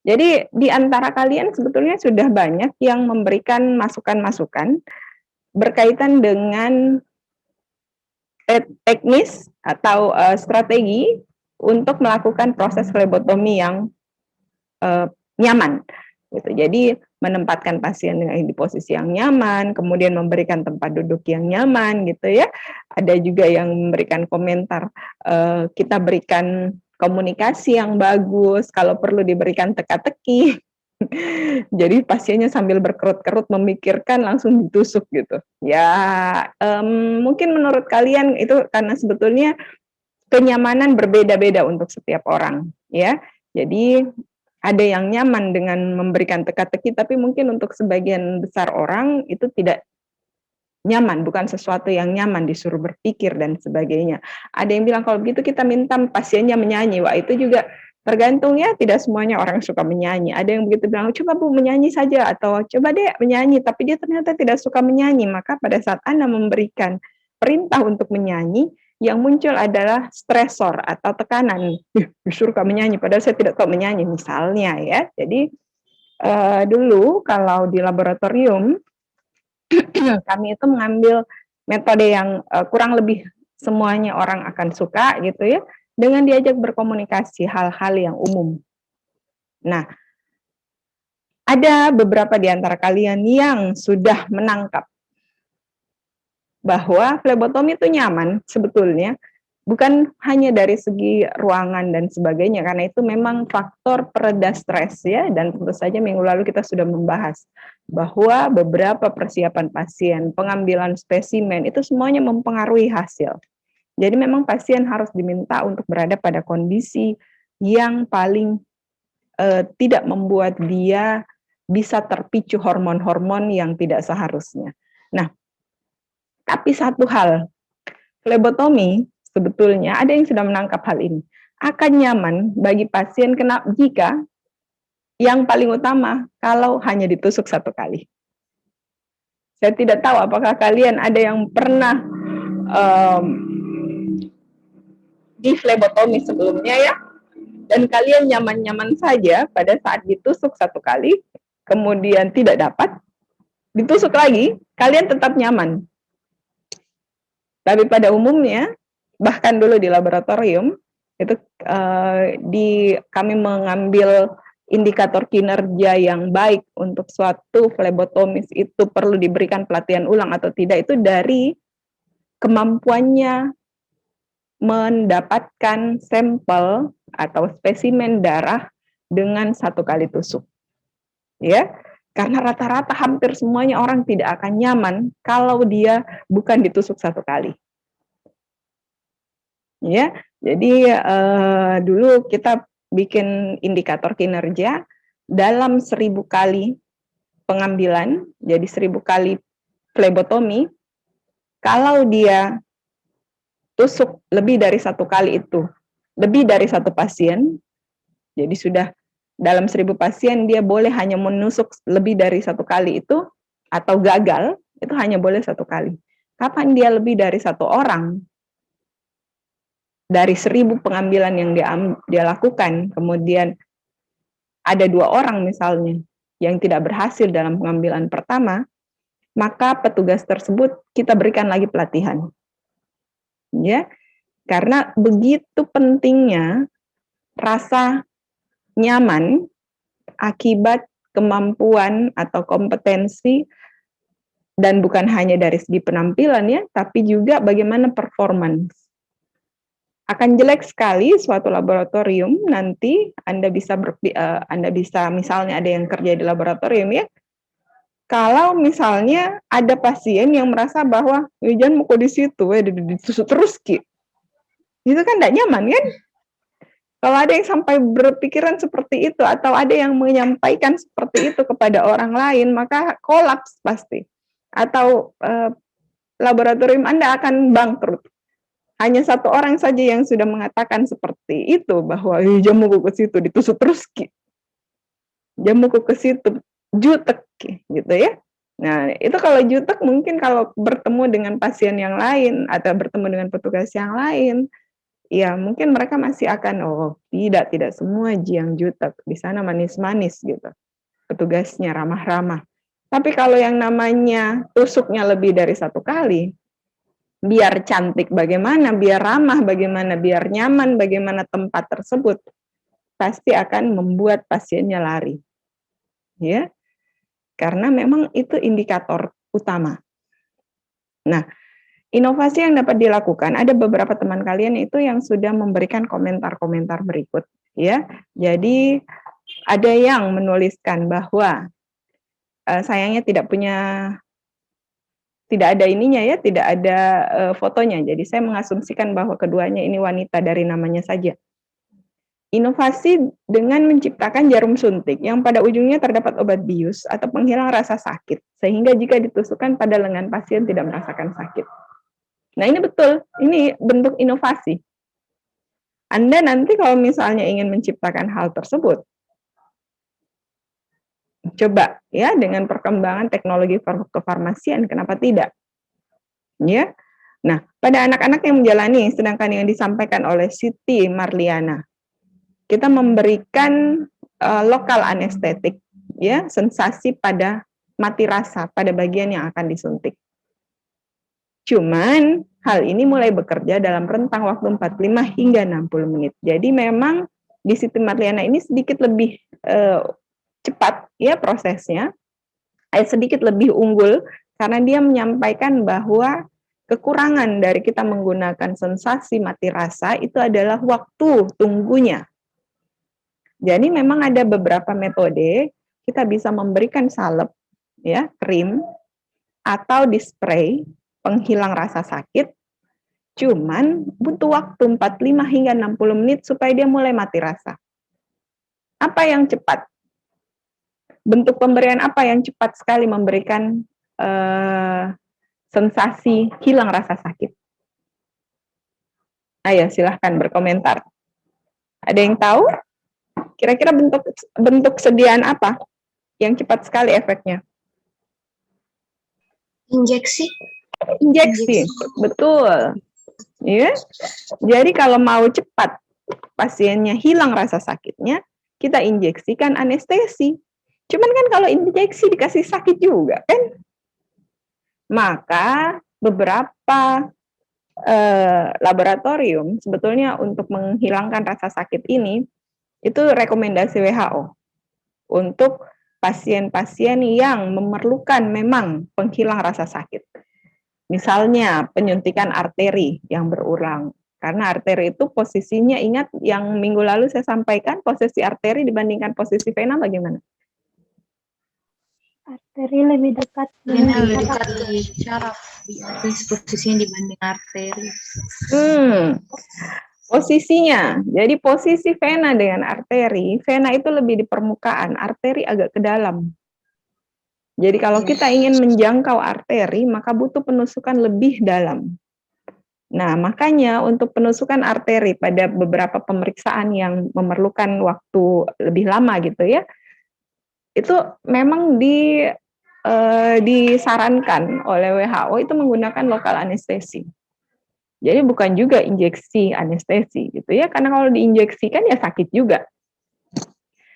Jadi di antara kalian sebetulnya sudah banyak yang memberikan masukan-masukan berkaitan dengan teknis atau strategi untuk melakukan proses flebotomi yang nyaman gitu. Jadi menempatkan pasien di posisi yang nyaman, kemudian memberikan tempat duduk yang nyaman gitu ya. Ada juga yang memberikan komentar, kita berikan komunikasi yang bagus, kalau perlu diberikan teka-teki. Jadi pasiennya sambil berkerut-kerut memikirkan langsung ditusuk gitu. Ya, mungkin menurut kalian itu karena sebetulnya kenyamanan berbeda-beda untuk setiap orang ya. Jadi ada yang nyaman dengan memberikan teka-teki, tapi mungkin untuk sebagian besar orang itu tidak nyaman, bukan sesuatu yang nyaman, disuruh berpikir dan sebagainya. Ada yang bilang kalau begitu kita minta pasiennya menyanyi. Wah, itu juga tergantung ya, tidak semuanya orang suka menyanyi. Ada yang begitu bilang, coba Bu menyanyi saja, atau coba deh menyanyi, tapi dia ternyata tidak suka menyanyi. Maka pada saat Anda memberikan perintah untuk menyanyi, yang muncul adalah stresor atau tekanan. Disuruh kamu menyanyi, padahal saya tidak tahu menyanyi misalnya ya. Jadi dulu kalau di laboratorium kami itu mengambil metode yang kurang lebih semuanya orang akan suka gitu ya, dengan diajak berkomunikasi hal-hal yang umum. Nah, ada beberapa di antara kalian yang sudah menangkap bahwa flebotomi itu nyaman sebetulnya, bukan hanya dari segi ruangan dan sebagainya, karena itu memang faktor pereda stres ya, dan tentu saja minggu lalu kita sudah membahas bahwa beberapa persiapan pasien, pengambilan spesimen, itu semuanya mempengaruhi hasil. Jadi memang pasien harus diminta untuk berada pada kondisi yang paling tidak membuat dia bisa terpicu hormon-hormon yang tidak seharusnya. Nah, tapi satu hal, flebotomi sebetulnya ada yang sudah menangkap hal ini. Akan nyaman bagi pasien jika yang paling utama kalau hanya ditusuk satu kali. Saya tidak tahu apakah kalian ada yang pernah di flebotomi sebelumnya ya, dan kalian nyaman-nyaman saja pada saat ditusuk satu kali, kemudian tidak dapat, ditusuk lagi, kalian tetap nyaman. Tapi pada umumnya, bahkan dulu di laboratorium, itu kami mengambil indikator kinerja yang baik untuk suatu flebotomis itu perlu diberikan pelatihan ulang atau tidak, itu dari kemampuannya mendapatkan sampel atau spesimen darah dengan satu kali tusuk. Ya, karena rata-rata hampir semuanya orang tidak akan nyaman kalau dia bukan ditusuk satu kali. Ya, jadi dulu kita bikin indikator kinerja dalam 1000 kali pengambilan, jadi 1000 kali flebotomi, kalau dia tusuk lebih dari satu kali itu, lebih dari satu pasien, jadi sudah dalam 1000 pasien dia boleh hanya menusuk lebih dari satu kali itu, atau gagal, itu hanya boleh satu kali. Kapan dia lebih dari satu orang, dari 1000 pengambilan yang dia lakukan, kemudian ada 2 orang misalnya yang tidak berhasil dalam pengambilan pertama, maka petugas tersebut kita berikan lagi pelatihan. Ya, karena begitu pentingnya rasa nyaman akibat kemampuan atau kompetensi, dan bukan hanya dari segi penampilan ya, tapi juga bagaimana performance. Akan jelek sekali suatu laboratorium nanti Anda bisa misalnya ada yang kerja di laboratorium ya, kalau misalnya ada pasien yang merasa bahwa jangan mau di situ, ditusuk terus ki, itu kan tidak nyaman kan? Kalau ada yang sampai berpikiran seperti itu atau ada yang menyampaikan seperti itu kepada orang lain, maka kolaps pasti. Atau laboratorium Anda akan bangkrut. Hanya satu orang saja yang sudah mengatakan seperti itu, bahwa jamuku ke situ ditusuk terus ki, jamuku ke situ jutek ki, gitu ya. Nah, itu kalau jutek mungkin kalau bertemu dengan pasien yang lain atau bertemu dengan petugas yang lain, ya mungkin mereka masih akan, oh tidak semua Jiang Jutek, di sana manis-manis gitu, petugasnya ramah-ramah. Tapi kalau yang namanya tusuknya lebih dari 1 kali, biar cantik bagaimana, biar ramah bagaimana, biar nyaman bagaimana tempat tersebut, pasti akan membuat pasiennya lari. Ya, karena memang itu indikator utama. Nah, inovasi yang dapat dilakukan, ada beberapa teman kalian itu yang sudah memberikan komentar-komentar berikut, ya. Jadi ada yang menuliskan bahwa sayangnya tidak ada ininya ya, tidak ada fotonya. Jadi saya mengasumsikan bahwa keduanya ini wanita dari namanya saja. Inovasi dengan menciptakan jarum suntik yang pada ujungnya terdapat obat bius atau penghilang rasa sakit, sehingga jika ditusukkan pada lengan pasien tidak merasakan sakit. Nah ini betul, ini bentuk inovasi. Anda nanti kalau misalnya ingin menciptakan hal tersebut, coba ya dengan perkembangan teknologi kefarmasian, kenapa tidak? Ya. Nah, pada anak-anak yang menjalani, sedangkan yang disampaikan oleh Siti Marliana, kita memberikan lokal anestetik, ya, sensasi pada mati rasa pada bagian yang akan disuntik. Cuman hal ini mulai bekerja dalam rentang waktu 45 hingga 60 menit. Jadi memang di Siti Marliana ini sedikit lebih cepat ya prosesnya, sedikit lebih unggul karena dia menyampaikan bahwa kekurangan dari kita menggunakan sensasi mati rasa itu adalah waktu tunggunya. Jadi memang ada beberapa metode, kita bisa memberikan salep, ya, krim, atau dispray penghilang rasa sakit, cuman butuh waktu 45 hingga 60 menit supaya dia mulai mati rasa. Apa yang cepat? Bentuk pemberian apa yang cepat sekali memberikan sensasi hilang rasa sakit? Ayo silahkan berkomentar. Ada yang tahu? Kira-kira bentuk sediaan apa yang cepat sekali efeknya? Injeksi. Injeksi, betul. Ya. Jadi kalau mau cepat pasiennya hilang rasa sakitnya, kita injeksikan anestesi. Cuman kan kalau injeksi dikasih sakit juga kan? Maka beberapa laboratorium sebetulnya untuk menghilangkan rasa sakit ini itu rekomendasi WHO untuk pasien-pasien yang memerlukan memang penghilang rasa sakit. Misalnya penyuntikan arteri yang berulang. Karena arteri itu posisinya, ingat yang minggu lalu saya sampaikan, posisi arteri dibandingkan posisi vena bagaimana? Arteri lebih dekat Vena lebih dekat ke syaraf, posisinya dibanding arteri. Posisinya, jadi posisi vena dengan arteri, vena itu lebih di permukaan, arteri agak ke dalam. Jadi kalau kita ingin menjangkau arteri, maka butuh penusukan lebih dalam. Nah, makanya untuk penusukan arteri pada beberapa pemeriksaan yang memerlukan waktu lebih lama gitu ya, itu memang disarankan oleh WHO itu menggunakan lokal anestesi. Jadi bukan juga injeksi anestesi gitu ya, karena kalau diinjeksikan ya sakit juga.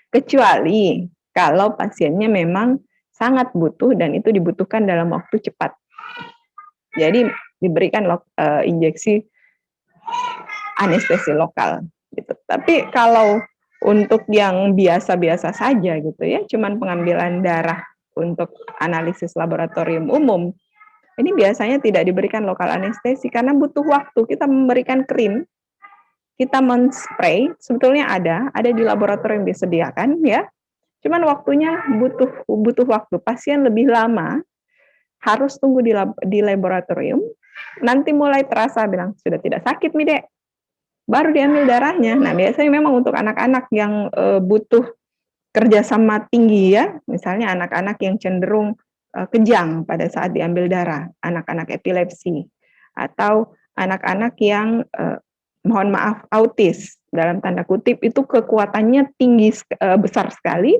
Kecuali kalau pasiennya memang sangat butuh dan itu dibutuhkan dalam waktu cepat. Jadi diberikan injeksi anestesi lokal gitu. Tapi kalau untuk yang biasa-biasa saja gitu ya, cuman pengambilan darah untuk analisis laboratorium umum, ini biasanya tidak diberikan lokal anestesi karena butuh waktu. Kita memberikan krim, kita men-spray, sebetulnya ada di laboratorium disediakan ya. Cuman waktunya butuh waktu. Pasien lebih lama harus tunggu di laboratorium. Nanti mulai terasa bilang sudah tidak sakit nih dek, baru diambil darahnya. Nah biasanya memang untuk anak-anak yang butuh kerjasama tinggi ya, misalnya anak-anak yang cenderung kejang pada saat diambil darah, anak-anak epilepsi, atau anak-anak yang mohon maaf autis dalam tanda kutip itu kekuatannya tinggi besar sekali.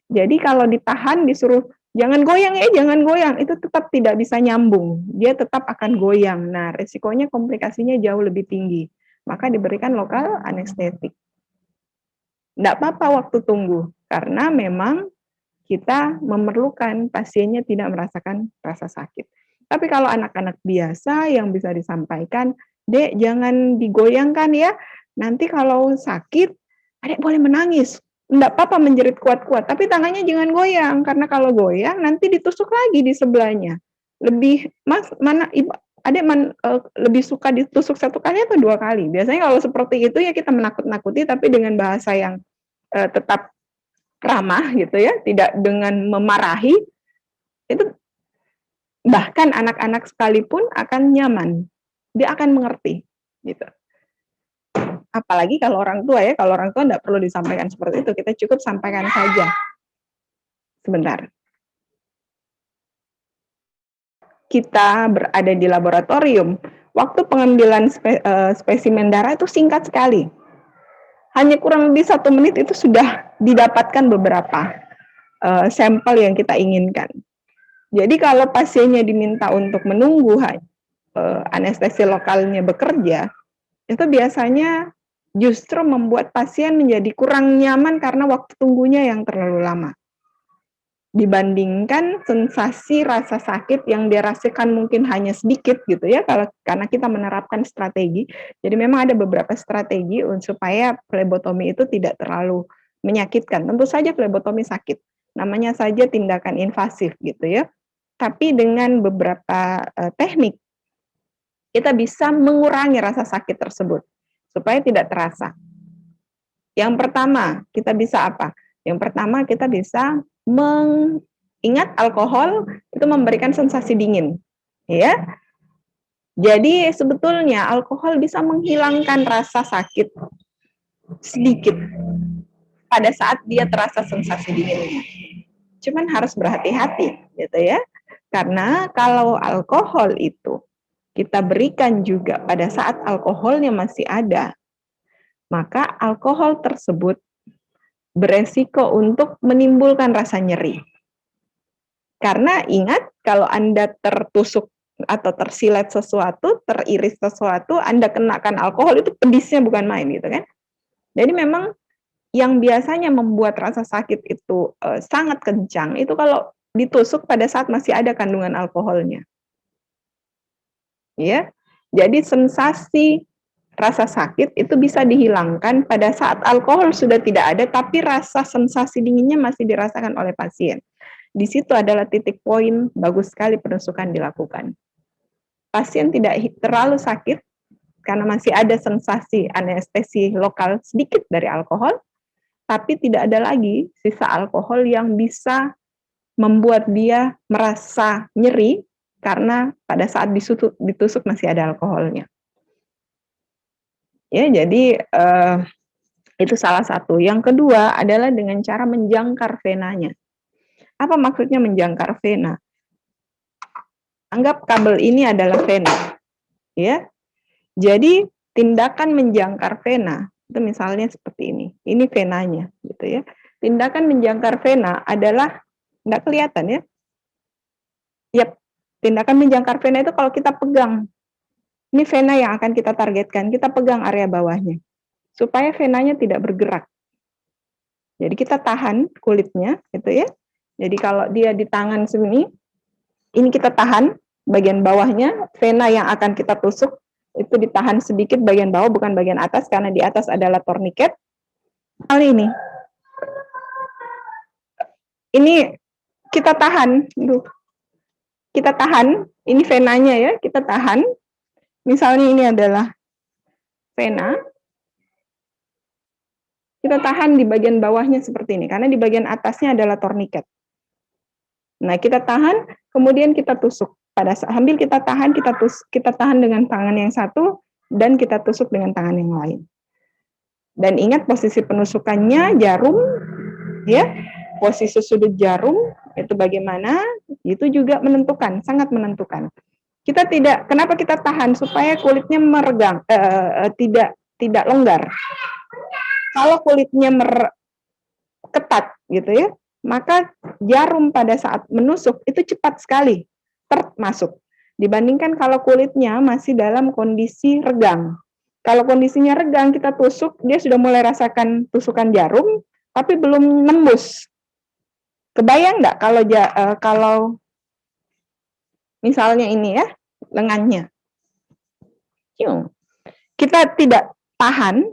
Jadi kalau ditahan disuruh jangan goyang jangan goyang, itu tetap tidak bisa nyambung, dia tetap akan goyang. Nah resikonya komplikasinya jauh lebih tinggi. maka diberikan lokal anestetik. Tidak apa-apa waktu tunggu, karena memang kita memerlukan pasiennya tidak merasakan rasa sakit. Tapi kalau anak-anak biasa yang bisa disampaikan, "Dek, jangan digoyangkan ya, nanti kalau sakit, adek boleh menangis. Enggak apa-apa menjerit kuat-kuat, tapi tangannya jangan goyang, karena kalau goyang nanti ditusuk lagi di sebelahnya." Lebih, Mas, mana adek lebih suka ditusuk 1 kali atau 2 kali? Biasanya kalau seperti itu ya kita menakut-nakuti, tapi dengan bahasa yang tetap ramah gitu ya, tidak dengan memarahi, itu bahkan anak-anak sekalipun akan nyaman, dia akan mengerti, gitu. Apalagi kalau orang tua ya, kalau orang tua enggak perlu disampaikan seperti itu, kita cukup sampaikan saja. Sebentar. Kita berada di laboratorium, waktu pengambilan spesimen darah itu singkat sekali. Hanya kurang lebih 1 menit itu sudah didapatkan beberapa sampel yang kita inginkan. Jadi kalau pasiennya diminta untuk menunggu anestesi lokalnya bekerja, itu biasanya justru membuat pasien menjadi kurang nyaman karena waktu tunggunya yang terlalu lama. Dibandingkan sensasi rasa sakit yang dirasakan mungkin hanya sedikit gitu ya, karena kita menerapkan strategi. Jadi memang ada beberapa strategi supaya flebotomi itu tidak terlalu menyakitkan. Tentu saja flebotomi sakit, namanya saja tindakan invasif gitu ya. Tapi dengan beberapa teknik, kita bisa mengurangi rasa sakit tersebut, supaya tidak terasa. Yang pertama, kita bisa apa? Yang pertama, kita bisa mengingat alkohol itu memberikan sensasi dingin, ya. Jadi sebetulnya alkohol bisa menghilangkan rasa sakit sedikit pada saat dia terasa sensasi dinginnya. Cuman harus berhati-hati, gitu ya. Karena kalau alkohol itu kita berikan juga pada saat alkoholnya masih ada, maka alkohol tersebut beresiko untuk menimbulkan rasa nyeri. Karena ingat, kalau Anda tertusuk atau tersilet sesuatu, teriris sesuatu, Anda kenakan alkohol, itu pedisnya bukan main gitu kan. Jadi memang yang biasanya membuat rasa sakit itu sangat kencang, itu kalau ditusuk pada saat masih ada kandungan alkoholnya. Ya. Jadi sensasi rasa sakit itu bisa dihilangkan pada saat alkohol sudah tidak ada, tapi rasa sensasi dinginnya masih dirasakan oleh pasien. Di situ adalah titik poin bagus sekali penusukan dilakukan. Pasien tidak terlalu sakit karena masih ada sensasi anestesi lokal sedikit dari alkohol, tapi tidak ada lagi sisa alkohol yang bisa membuat dia merasa nyeri karena pada saat ditusuk masih ada alkoholnya. Ya, jadi itu salah satu. Yang kedua adalah dengan cara menjangkar venanya. Apa maksudnya menjangkar vena? Anggap kabel ini adalah vena, ya. Jadi tindakan menjangkar vena itu misalnya seperti ini. Ini venanya, gitu ya. Tindakan menjangkar vena adalah enggak kelihatan ya. Yap, tindakan menjangkar vena itu kalau kita pegang. Ini vena yang akan kita targetkan, kita pegang area bawahnya supaya venanya tidak bergerak. Jadi kita tahan kulitnya, gitu ya. Jadi kalau dia di tangan sini, ini kita tahan bagian bawahnya, vena yang akan kita tusuk itu ditahan sedikit bagian bawah, bukan bagian atas, karena di atas adalah torniket. Kali ini kita tahan, kita tahan, ini venanya ya, kita tahan. Misalnya ini adalah vena, kita tahan di bagian bawahnya seperti ini, karena di bagian atasnya adalah torniket. Nah, kita tahan, kemudian kita tusuk. Pada sambil kita tahan, kita tahan dengan tangan yang satu, dan kita tusuk dengan tangan yang lain. Dan ingat posisi penusukannya jarum, ya, posisi sudut jarum itu bagaimana, itu juga menentukan, sangat menentukan. Kita tidak, kenapa kita tahan? Supaya kulitnya meregang, tidak longgar. Kalau kulitnya ketat, gitu ya, maka jarum pada saat menusuk itu cepat sekali masuk. Dibandingkan kalau kulitnya masih dalam kondisi regang. Kalau kondisinya regang, kita tusuk, dia sudah mulai rasakan tusukan jarum, tapi belum nembus. Kebayang nggak kalau misalnya ini ya, lengannya. Kita tidak tahan,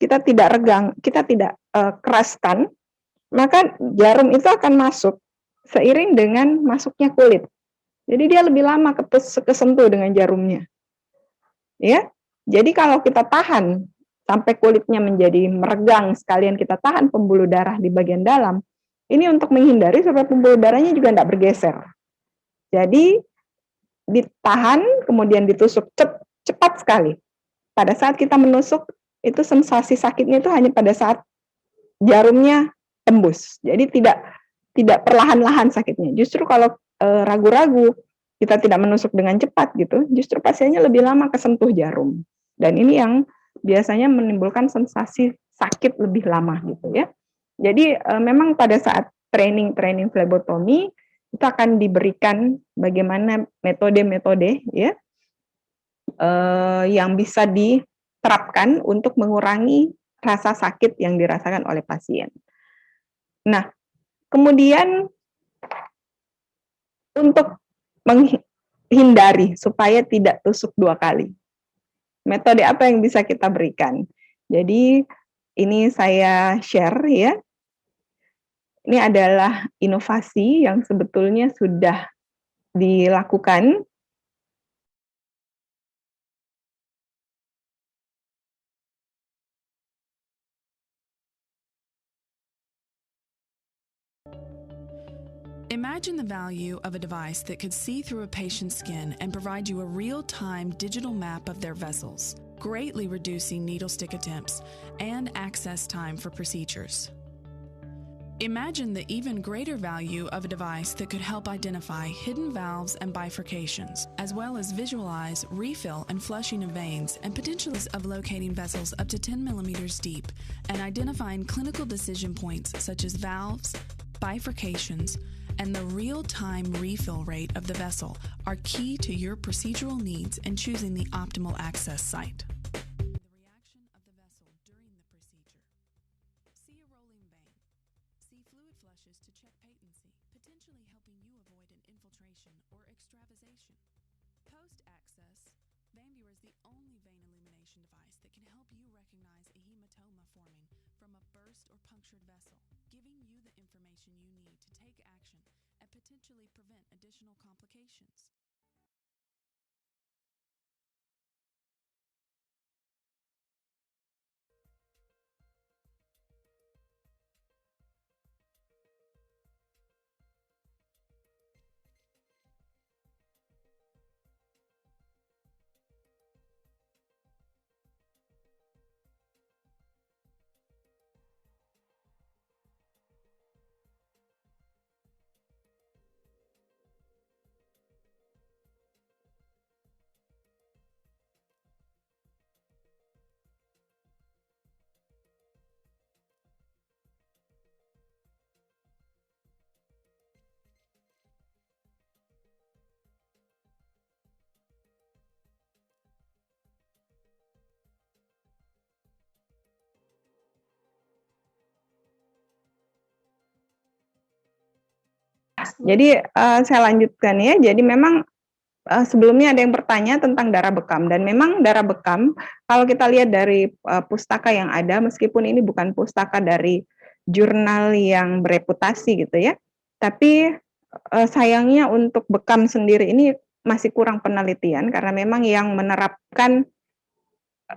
kita tidak regang, kita tidak keraskan, maka jarum itu akan masuk seiring dengan masuknya kulit. Jadi dia lebih lama kesentuh dengan jarumnya. Ya. Jadi kalau kita tahan sampai kulitnya menjadi meregang, sekalian kita tahan pembuluh darah di bagian dalam, ini untuk menghindari supaya pembuluh darahnya juga tidak bergeser. Jadi ditahan, kemudian ditusuk cepat sekali. Pada saat kita menusuk, itu sensasi sakitnya itu hanya pada saat jarumnya tembus. Jadi tidak perlahan-lahan sakitnya. Justru kalau ragu-ragu, kita tidak menusuk dengan cepat gitu, justru pasiennya lebih lama kesentuh jarum. Dan ini yang biasanya menimbulkan sensasi sakit lebih lama gitu ya. Jadi memang pada saat training flebotomi itu akan diberikan bagaimana metode-metode ya yang bisa diterapkan untuk mengurangi rasa sakit yang dirasakan oleh pasien. Nah, kemudian untuk menghindari supaya tidak tusuk 2 kali. Metode apa yang bisa kita berikan? Jadi ini saya share ya. Ini adalah inovasi yang sebetulnya sudah dilakukan. Imagine the value of a device that could see through a patient's skin and provide you a real-time digital map of their vessels, greatly reducing needle stick attempts and access time for procedures. Imagine the even greater value of a device that could help identify hidden valves and bifurcations, as well as visualize refill and flushing of veins and potential of locating vessels up to 10 millimeters deep and identifying clinical decision points such as valves, bifurcations, and the real-time refill rate of the vessel are key to your procedural needs in choosing the optimal access site. The reaction of the vessel during the procedure. See a rolling vein. See fluid flushes to check patency, potentially helping you avoid an infiltration or extravasation. Post-access, Vanviewer is the only vein illumination device that can help you recognize a hematoma forming from a burst or punctured vessel, giving you the information you need to take action and potentially prevent additional complications. Jadi saya lanjutkan ya. Jadi memang sebelumnya ada yang bertanya tentang darah bekam, dan memang darah bekam kalau kita lihat dari pustaka yang ada, meskipun ini bukan pustaka dari jurnal yang bereputasi gitu ya, tapi sayangnya untuk bekam sendiri ini masih kurang penelitian karena memang yang menerapkan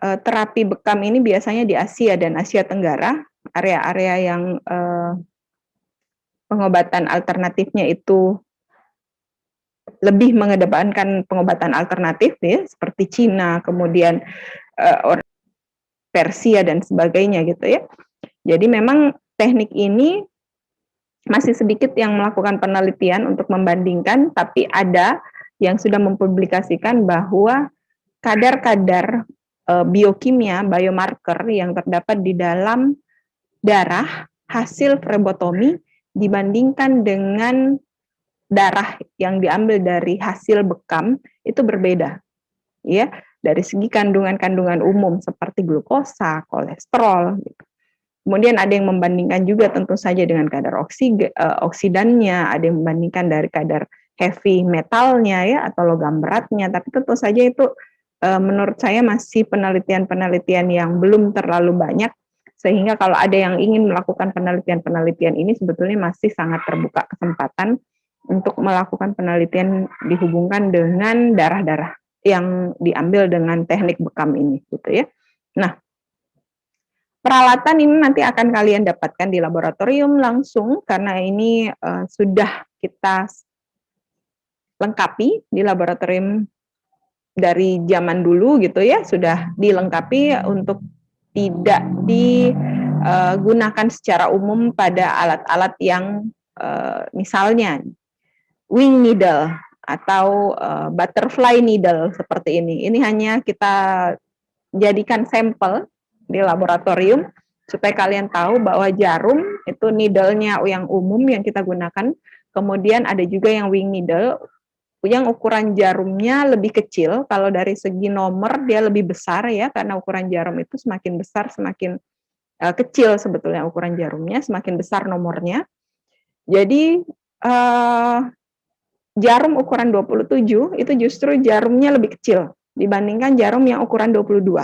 terapi bekam ini biasanya di Asia dan Asia Tenggara, area-area yang pengobatan alternatifnya itu lebih mengedepankan pengobatan alternatif ya, seperti Cina, kemudian Persia dan sebagainya gitu ya. Jadi memang teknik ini masih sedikit yang melakukan penelitian untuk membandingkan, tapi ada yang sudah mempublikasikan bahwa kadar-kadar biokimia, biomarker yang terdapat di dalam darah hasil flebotomi dibandingkan dengan darah yang diambil dari hasil bekam itu berbeda, ya. dari segi kandungan-kandungan umum seperti glukosa, kolesterol gitu. Kemudian ada yang membandingkan juga tentu saja dengan kadar oksidannya, ada yang membandingkan dari kadar heavy metalnya ya atau logam beratnya, tapi tentu saja itu menurut saya masih penelitian-penelitian yang belum terlalu banyak, sehingga kalau ada yang ingin melakukan penelitian-penelitian ini sebetulnya masih sangat terbuka kesempatan untuk melakukan penelitian dihubungkan dengan darah-darah yang diambil dengan teknik bekam ini gitu ya. Nah, peralatan ini nanti akan kalian dapatkan di laboratorium langsung karena ini sudah kita lengkapi di laboratorium dari zaman dulu gitu ya, sudah dilengkapi untuk tidak digunakan secara umum pada alat-alat yang misalnya wing needle atau butterfly needle seperti ini. Ini hanya kita jadikan sampel di laboratorium supaya kalian tahu bahwa jarum itu needle-nya yang umum yang kita gunakan. Kemudian ada juga yang wing needle yang ukuran jarumnya lebih kecil. Kalau dari segi nomor dia lebih besar ya, karena ukuran jarum itu semakin besar semakin kecil sebetulnya ukuran jarumnya, semakin besar nomornya. Jadi jarum ukuran 27 itu justru jarumnya lebih kecil dibandingkan jarum yang ukuran 22.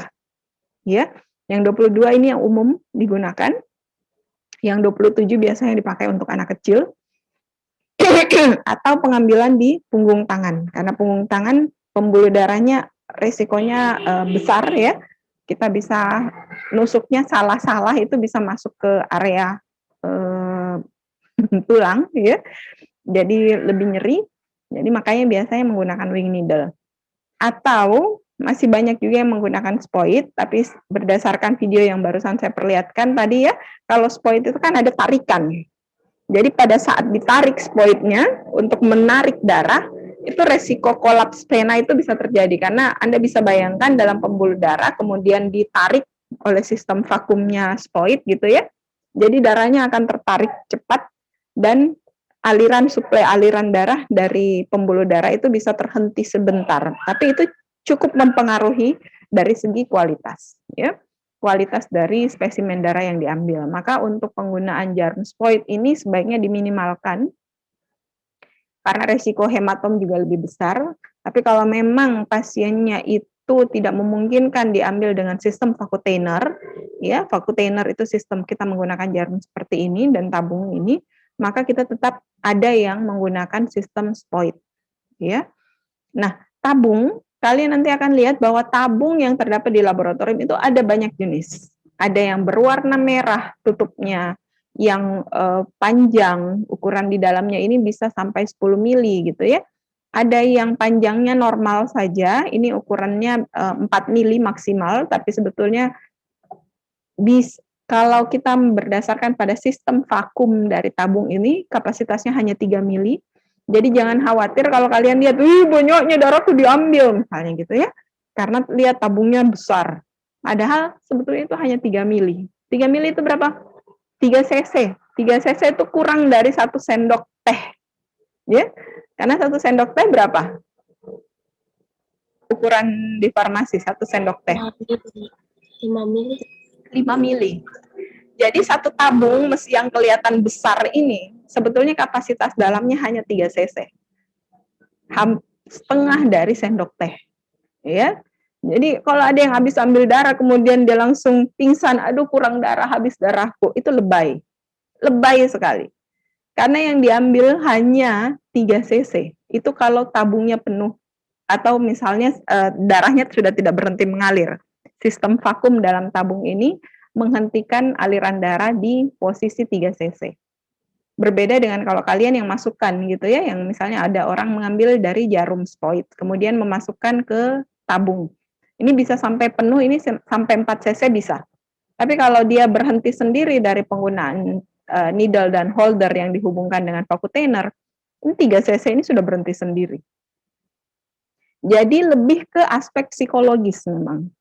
Ya, yang 22 ini yang umum digunakan. Yang 27 biasanya dipakai untuk anak kecil. Atau pengambilan di punggung tangan. Karena punggung tangan pembuluh darahnya resikonya besar ya. Kita bisa nusuknya salah-salah itu bisa masuk ke area tulang ya. Jadi lebih nyeri. Jadi makanya biasanya menggunakan wing needle. Atau masih banyak juga yang menggunakan spoid, tapi berdasarkan video yang barusan saya perlihatkan tadi ya, kalau spoid itu kan ada tarikan. Jadi pada saat ditarik spoidnya untuk menarik darah, itu resiko kolaps vena itu bisa terjadi karena Anda bisa bayangkan dalam pembuluh darah kemudian ditarik oleh sistem vakumnya spoid gitu ya. Jadi darahnya akan tertarik cepat dan suplai aliran darah dari pembuluh darah itu bisa terhenti sebentar. Tapi itu cukup mempengaruhi dari segi kualitas ya. Kualitas dari spesimen darah yang diambil. Maka untuk penggunaan jarum spoid ini sebaiknya diminimalkan karena resiko hematom juga lebih besar. Tapi kalau memang pasiennya itu tidak memungkinkan diambil dengan sistem Vacutainer, ya Vacutainer itu sistem kita menggunakan jarum seperti ini dan tabung ini, maka kita tetap ada yang menggunakan sistem spoid, ya. Nah, tabung kalian nanti akan lihat bahwa tabung yang terdapat di laboratorium itu ada banyak jenis. Ada yang berwarna merah tutupnya, yang panjang, ukuran di dalamnya ini bisa sampai 10 mili gitu ya. Ada yang panjangnya normal saja, ini ukurannya 4 mili maksimal, tapi sebetulnya kalau kita berdasarkan pada sistem vakum dari tabung ini, kapasitasnya hanya 3 mili. Jadi jangan khawatir kalau kalian lihat, banyaknya darahku diambil, misalnya gitu ya. Karena lihat tabungnya besar. Padahal sebetulnya itu hanya 3 mili. 3 mili itu berapa? 3 cc. 3 cc itu kurang dari 1 sendok teh. Ya. Karena 1 sendok teh berapa? Ukuran di farmasi 1 sendok teh. 5 mili. 5 mili. Jadi satu tabung yang kelihatan besar ini, sebetulnya kapasitas dalamnya hanya 3 cc. Setengah dari sendok teh. Ya. Jadi kalau ada yang habis ambil darah, kemudian dia langsung pingsan, aduh kurang darah, habis darahku, itu lebay. Lebay sekali. Karena yang diambil hanya 3 cc. Itu kalau tabungnya penuh. Atau misalnya darahnya sudah tidak berhenti mengalir. Sistem vakum dalam tabung ini menghentikan aliran darah di posisi 3 cc. Berbeda dengan kalau kalian yang masukkan gitu ya, yang misalnya ada orang mengambil dari jarum spoid, kemudian memasukkan ke tabung. Ini bisa sampai penuh, ini sampai 4 cc bisa. Tapi kalau dia berhenti sendiri dari penggunaan needle dan holder yang dihubungkan dengan Vacutainer, ini 3 cc ini sudah berhenti sendiri. Jadi lebih ke aspek psikologis memang.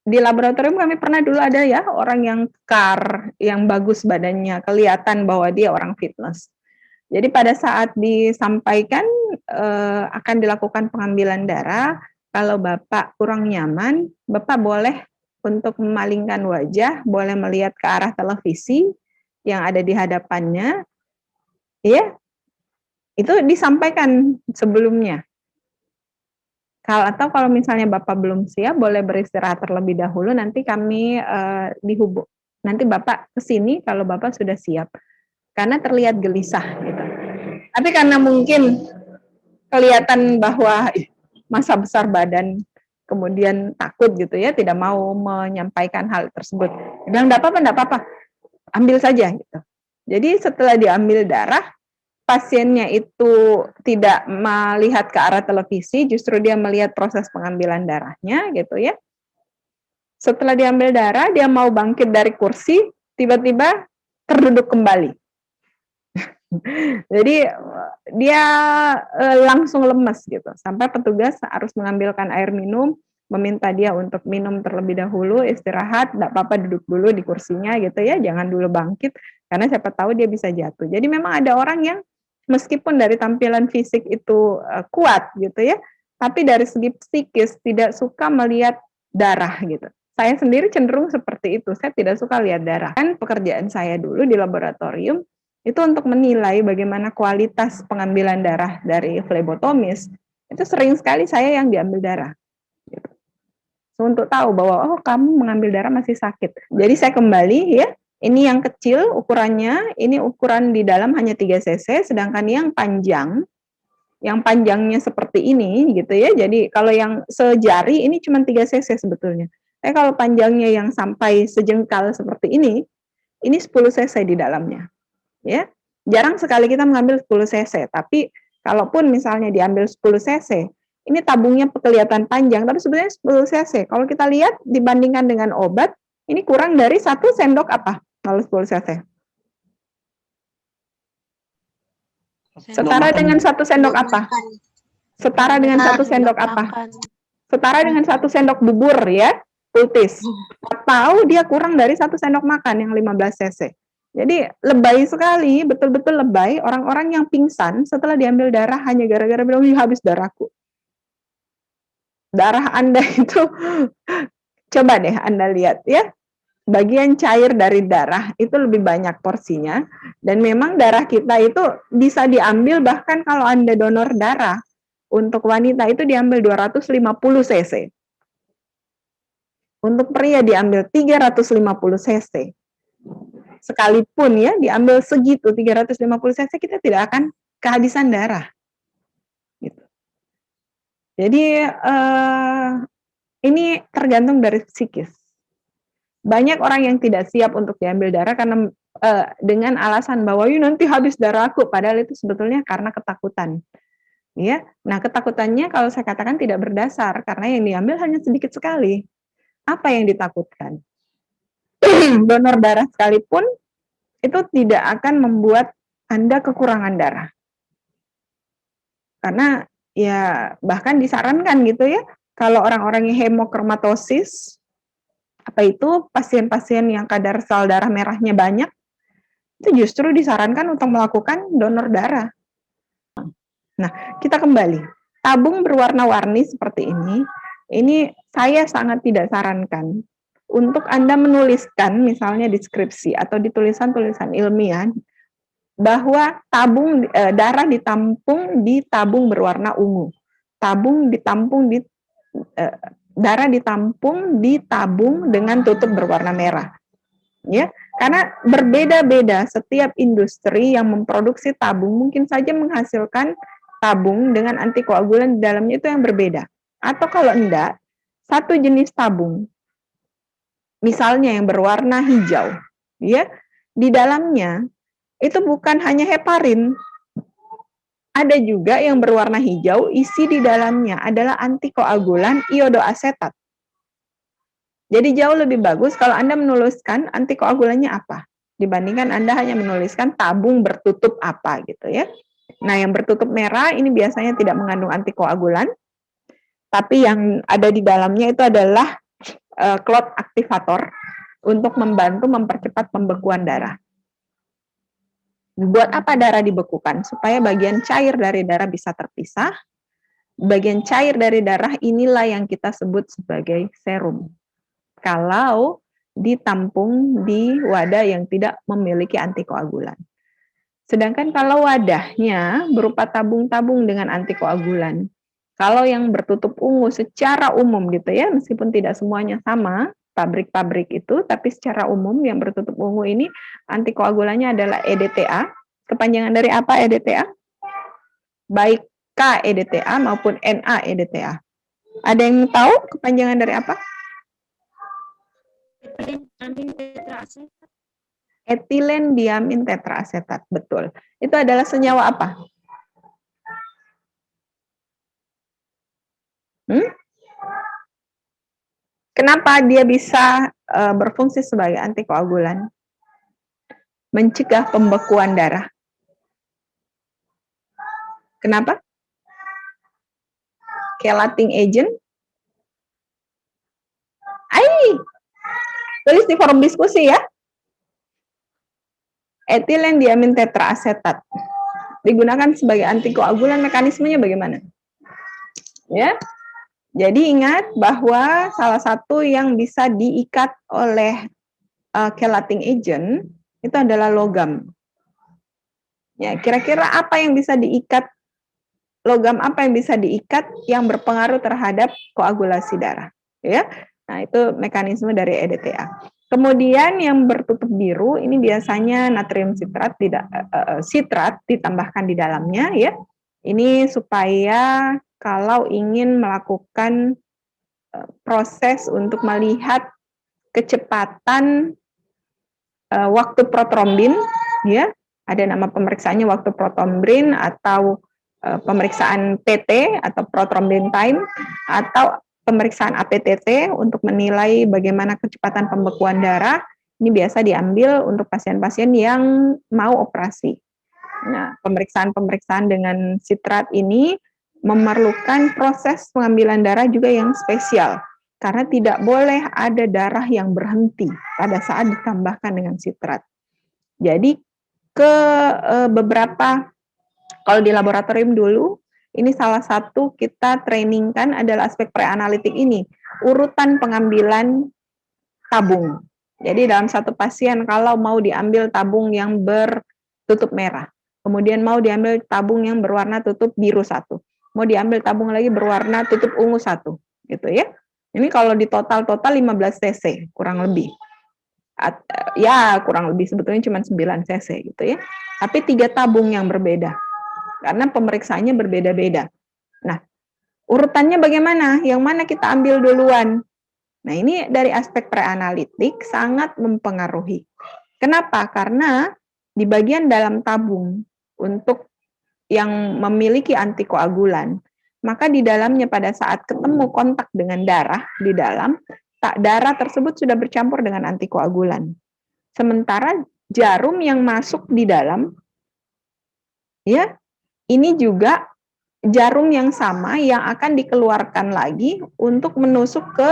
Di laboratorium kami pernah dulu ada ya orang yang kekar, yang bagus badannya, kelihatan bahwa dia orang fitness. Jadi pada saat disampaikan akan dilakukan pengambilan darah, kalau Bapak kurang nyaman, Bapak boleh untuk memalingkan wajah, boleh melihat ke arah televisi yang ada di hadapannya, ya, itu disampaikan sebelumnya. Atau kalau misalnya Bapak belum siap, boleh beristirahat terlebih dahulu, nanti kami nanti Bapak kesini kalau Bapak sudah siap, karena terlihat gelisah gitu. Tapi karena mungkin kelihatan bahwa masa besar badan, kemudian takut gitu ya, tidak mau menyampaikan hal tersebut. Bilang, enggak apa-apa, ambil saja gitu. Jadi setelah diambil darah, pasiennya itu tidak melihat ke arah televisi, justru dia melihat proses pengambilan darahnya gitu ya. Setelah diambil darah, dia mau bangkit dari kursi, tiba-tiba terduduk kembali. Jadi dia langsung lemes gitu, sampai petugas harus mengambilkan air minum, meminta dia untuk minum terlebih dahulu, istirahat, enggak apa-apa duduk dulu di kursinya gitu ya, jangan dulu bangkit, karena siapa tahu dia bisa jatuh. Jadi memang ada orang yang meskipun dari tampilan fisik itu kuat gitu ya, tapi dari segi psikis tidak suka melihat darah gitu. Saya sendiri cenderung seperti itu, saya tidak suka lihat darah. Kan pekerjaan saya dulu di laboratorium, itu untuk menilai bagaimana kualitas pengambilan darah dari flebotomis, itu sering sekali saya yang diambil darah. Gitu. So, untuk tahu bahwa, oh kamu mengambil darah masih sakit. Jadi saya kembali ya, ini yang kecil ukurannya, ini ukuran di dalam hanya 3 cc, sedangkan yang panjangnya seperti ini gitu ya, jadi kalau yang sejari ini cuma 3 cc sebetulnya. Kalau panjangnya yang sampai sejengkal seperti ini 10 cc di dalamnya. Ya, jarang sekali kita mengambil 10 cc, tapi kalaupun misalnya diambil 10 cc, ini tabungnya kelihatan panjang, tapi sebenarnya 10 cc. Kalau kita lihat dibandingkan dengan obat, ini kurang dari 1 sendok apa? Kalau 10 cc. Setara dengan 1 sendok apa? Setara dengan 1 sendok apa? Setara dengan 1 sendok bubur ya, pultis. Atau dia kurang dari 1 sendok makan yang 15 cc. Jadi lebay sekali, betul-betul lebay orang-orang yang pingsan setelah diambil darah hanya gara-gara bilang, habis darahku. Darah Anda itu, coba deh Anda lihat ya, bagian cair dari darah itu lebih banyak porsinya, dan memang darah kita itu bisa diambil bahkan kalau Anda donor darah, untuk wanita itu diambil 250 cc. Untuk pria diambil 350 cc. Sekalipun ya diambil segitu 350 cc, kita tidak akan kehabisan darah. Gitu. Jadi ini tergantung dari psikis. Banyak orang yang tidak siap untuk diambil darah karena dengan alasan bahwa nanti habis darahku, padahal itu sebetulnya karena ketakutan. Ya, nah ketakutannya kalau saya katakan tidak berdasar karena yang diambil hanya sedikit sekali. Apa yang ditakutkan? Donor darah sekalipun itu tidak akan membuat Anda kekurangan darah. Karena ya bahkan disarankan gitu ya, kalau orang-orang yang hemokромatosis, apa itu pasien-pasien yang kadar sel darah merahnya banyak, itu justru disarankan untuk melakukan donor darah. Nah, kita kembali. Tabung berwarna-warni seperti ini saya sangat tidak sarankan untuk Anda menuliskan misalnya di skripsi atau di tulisan-tulisan ilmiah bahwa darah ditampung di tabung berwarna ungu. Darah ditampung di tabung dengan tutup berwarna merah. Ya, karena berbeda-beda setiap industri yang memproduksi tabung mungkin saja menghasilkan tabung dengan antikoagulan di dalamnya itu yang berbeda. Atau kalau enggak, satu jenis tabung misalnya yang berwarna hijau, ya, di dalamnya itu bukan hanya heparin, ada juga yang berwarna hijau, isi di dalamnya adalah antikoagulan iodoasetat. Jadi jauh lebih bagus kalau Anda menuliskan antikoagulannya apa, dibandingkan Anda hanya menuliskan tabung bertutup apa gitu ya. Nah, yang bertutup merah ini biasanya tidak mengandung antikoagulan, tapi yang ada di dalamnya itu adalah clot aktivator untuk membantu mempercepat pembekuan darah. Buat apa darah dibekukan? Supaya bagian cair dari darah bisa terpisah, bagian cair dari darah inilah yang kita sebut sebagai serum. Kalau ditampung di wadah yang tidak memiliki antikoagulan. Sedangkan kalau wadahnya berupa tabung-tabung dengan antikoagulan, kalau yang bertutup ungu secara umum gitu ya, meskipun tidak semuanya sama, pabrik-pabrik itu, tapi secara umum yang bertutup ungu ini antikoagulannya adalah EDTA. Kepanjangan dari apa EDTA? Baik K-EDTA maupun NA-EDTA. Ada yang tahu kepanjangan dari apa? Etilen diamin tetraasetat, betul. Itu adalah senyawa apa? Kenapa dia bisa berfungsi sebagai antikoagulan? Mencegah pembekuan darah. Kenapa? Chelating agent. Tulis di forum diskusi ya. Etilen diamin tetraasetat digunakan sebagai antikoagulan, mekanismenya bagaimana? Ya. Jadi ingat bahwa salah satu yang bisa diikat oleh chelating agent itu adalah logam. Ya, kira-kira apa yang bisa diikat? Logam apa yang bisa diikat yang berpengaruh terhadap koagulasi darah? Ya. Nah, itu mekanisme dari EDTA. Kemudian yang bertutup biru ini biasanya natrium sitrat, sitrat ditambahkan di dalamnya ya. Ini supaya kalau ingin melakukan proses untuk melihat kecepatan waktu protrombin ya, ada nama pemeriksaannya waktu protrombin atau pemeriksaan PT atau prothrombin time atau pemeriksaan APTT untuk menilai bagaimana kecepatan pembekuan darah. Ini biasa diambil untuk pasien-pasien yang mau operasi. Nah, pemeriksaan-pemeriksaan dengan sitrat ini memerlukan proses pengambilan darah juga yang spesial karena tidak boleh ada darah yang berhenti pada saat ditambahkan dengan sitrat. Jadi beberapa, kalau di laboratorium dulu, ini salah satu kita trainingkan adalah aspek preanalitik ini, urutan pengambilan tabung. Jadi dalam satu pasien kalau mau diambil tabung yang bertutup merah, kemudian mau diambil tabung yang berwarna tutup biru satu, mau diambil tabung lagi berwarna tutup ungu satu, gitu ya. Ini kalau di total 15 cc kurang lebih. Ya kurang lebih sebetulnya cuma 9 cc gitu ya. Tapi 3 tabung yang berbeda. Karena pemeriksaannya berbeda-beda. Nah, urutannya bagaimana? Yang mana kita ambil duluan? Nah, ini dari aspek preanalitik sangat mempengaruhi. Kenapa? Karena di bagian dalam tabung untuk yang memiliki antikoagulan, maka di dalamnya pada saat ketemu kontak dengan darah di dalam, darah tersebut sudah bercampur dengan antikoagulan. Sementara jarum yang masuk di dalam, ya, ini juga jarum yang sama yang akan dikeluarkan lagi untuk menusuk ke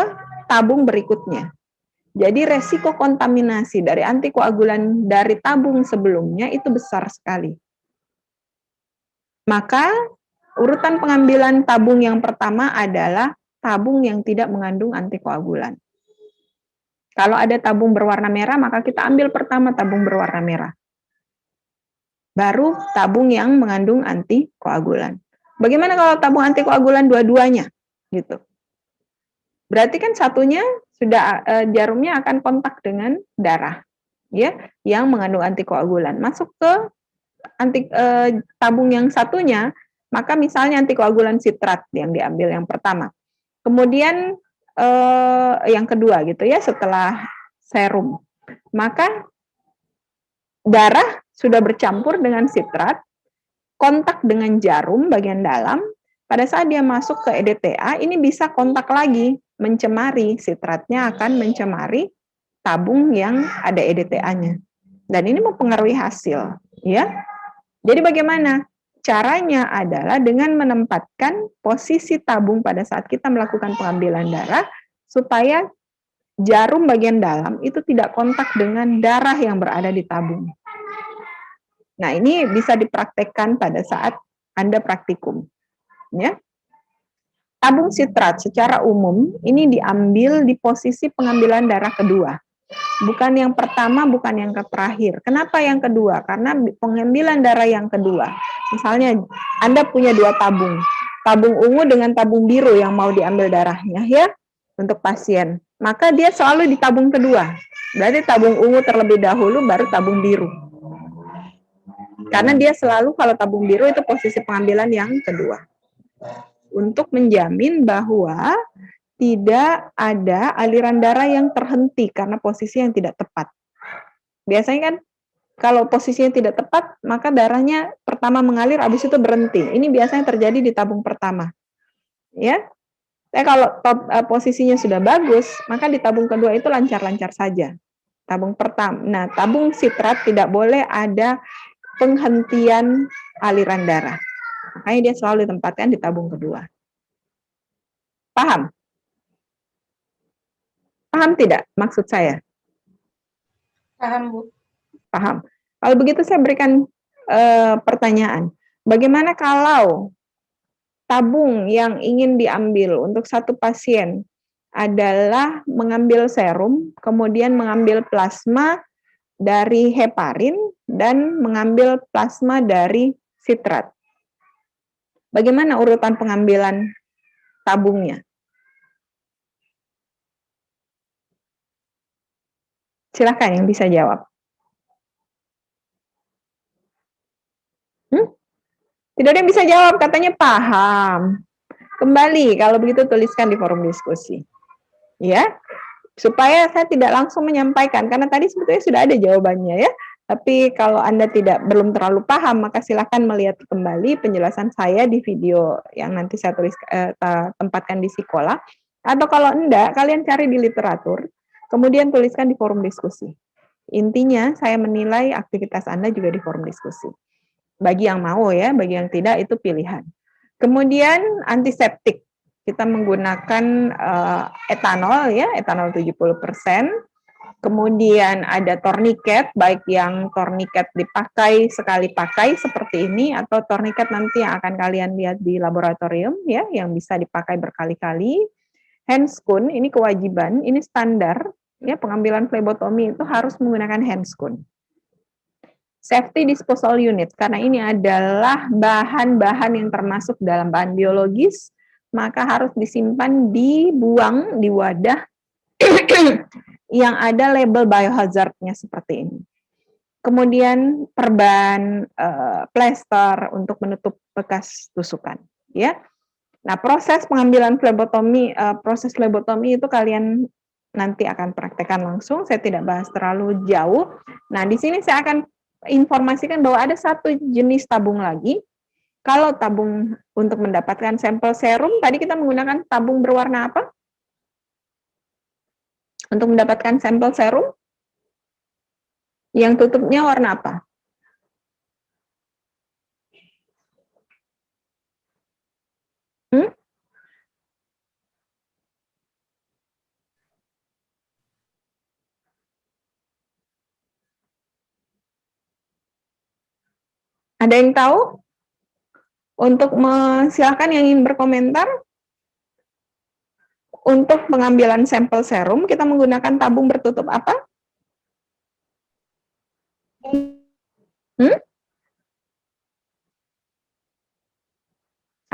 tabung berikutnya. Jadi resiko kontaminasi dari antikoagulan dari tabung sebelumnya itu besar sekali. Maka urutan pengambilan tabung yang pertama adalah tabung yang tidak mengandung antikoagulan. Kalau ada tabung berwarna merah, maka kita ambil pertama tabung berwarna merah. Baru tabung yang mengandung antikoagulan. Bagaimana kalau tabung antikoagulan dua-duanya? Gitu. Berarti kan satunya sudah jarumnya akan kontak dengan darah, ya, yang mengandung antikoagulan. Masuk ke tabung yang satunya, maka misalnya antikoagulan sitrat yang diambil yang pertama. Kemudian yang kedua gitu ya, setelah serum. Maka darah sudah bercampur dengan sitrat, kontak dengan jarum bagian dalam, pada saat dia masuk ke EDTA, ini bisa kontak lagi, mencemari, sitratnya akan mencemari tabung yang ada EDTA-nya. Dan ini mempengaruhi hasil, ya. Jadi bagaimana? Caranya adalah dengan menempatkan posisi tabung pada saat kita melakukan pengambilan darah, supaya jarum bagian dalam itu tidak kontak dengan darah yang berada di tabung. Nah, ini bisa dipraktekkan pada saat Anda praktikum. Ya. tabung sitrat secara umum ini diambil di posisi pengambilan darah kedua. Bukan yang pertama, bukan yang terakhir. Kenapa yang kedua? Karena pengambilan darah yang kedua. Misalnya Anda punya 2 tabung. Tabung ungu dengan tabung biru yang mau diambil darahnya ya untuk pasien. Maka dia selalu di tabung kedua. Berarti tabung ungu terlebih dahulu baru tabung biru. Karena dia selalu kalau tabung biru itu posisi pengambilan yang kedua. Untuk menjamin bahwa tidak ada aliran darah yang terhenti karena posisi yang tidak tepat. Biasanya kan kalau posisinya tidak tepat, maka darahnya pertama mengalir, habis itu berhenti. Ini biasanya terjadi di tabung pertama. Ya, kalau posisinya sudah bagus, maka di tabung kedua itu lancar-lancar saja. Tabung pertama, nah tabung sitrat tidak boleh ada penghentian aliran darah. Makanya dia selalu ditempatkan di tabung kedua. Paham? Paham tidak maksud saya? Paham, Bu. Paham. Kalau begitu saya berikan pertanyaan. Bagaimana kalau tabung yang ingin diambil untuk satu pasien adalah mengambil serum, kemudian mengambil plasma dari heparin, dan mengambil plasma dari sitrat. Bagaimana urutan pengambilan tabungnya? Silakan yang bisa jawab. Tidak ada yang bisa jawab, katanya paham. Kembali, kalau begitu tuliskan di forum diskusi. Ya, supaya saya tidak langsung menyampaikan, karena tadi sebetulnya sudah ada jawabannya ya. Tapi kalau Anda belum terlalu paham, maka silakan melihat kembali penjelasan saya di video yang nanti saya tempatkan di Sikola. Atau kalau enggak, kalian cari di literatur, kemudian tuliskan di forum diskusi. Intinya, saya menilai aktivitas Anda juga di forum diskusi. Bagi yang mau ya, bagi yang tidak itu pilihan. Kemudian antiseptik. Kita menggunakan etanol ya, etanol 70%. Kemudian ada torniket, baik yang torniket dipakai sekali pakai seperti ini, atau torniket nanti yang akan kalian lihat di laboratorium ya, yang bisa dipakai berkali-kali. Handscoon ini kewajiban, ini standar ya, pengambilan flebotomi itu harus menggunakan handscoon. Safety disposal unit, karena ini adalah bahan-bahan yang termasuk dalam bahan biologis, maka harus disimpan, dibuang di wadah yang ada label biohazard-nya seperti ini. Kemudian perban, plester untuk menutup bekas tusukan. Ya. Nah, proses pengambilan flebotomi, proses flebotomi itu kalian nanti akan praktekkan langsung, saya tidak bahas terlalu jauh. Nah, di sini saya akan informasikan bahwa ada satu jenis tabung lagi. Kalau tabung untuk mendapatkan sampel serum, tadi kita menggunakan tabung berwarna apa? Untuk mendapatkan sampel serum, yang tutupnya warna apa? Ada yang tahu? Untuk silakan yang ingin berkomentar. Untuk pengambilan sampel serum, kita menggunakan tabung bertutup apa?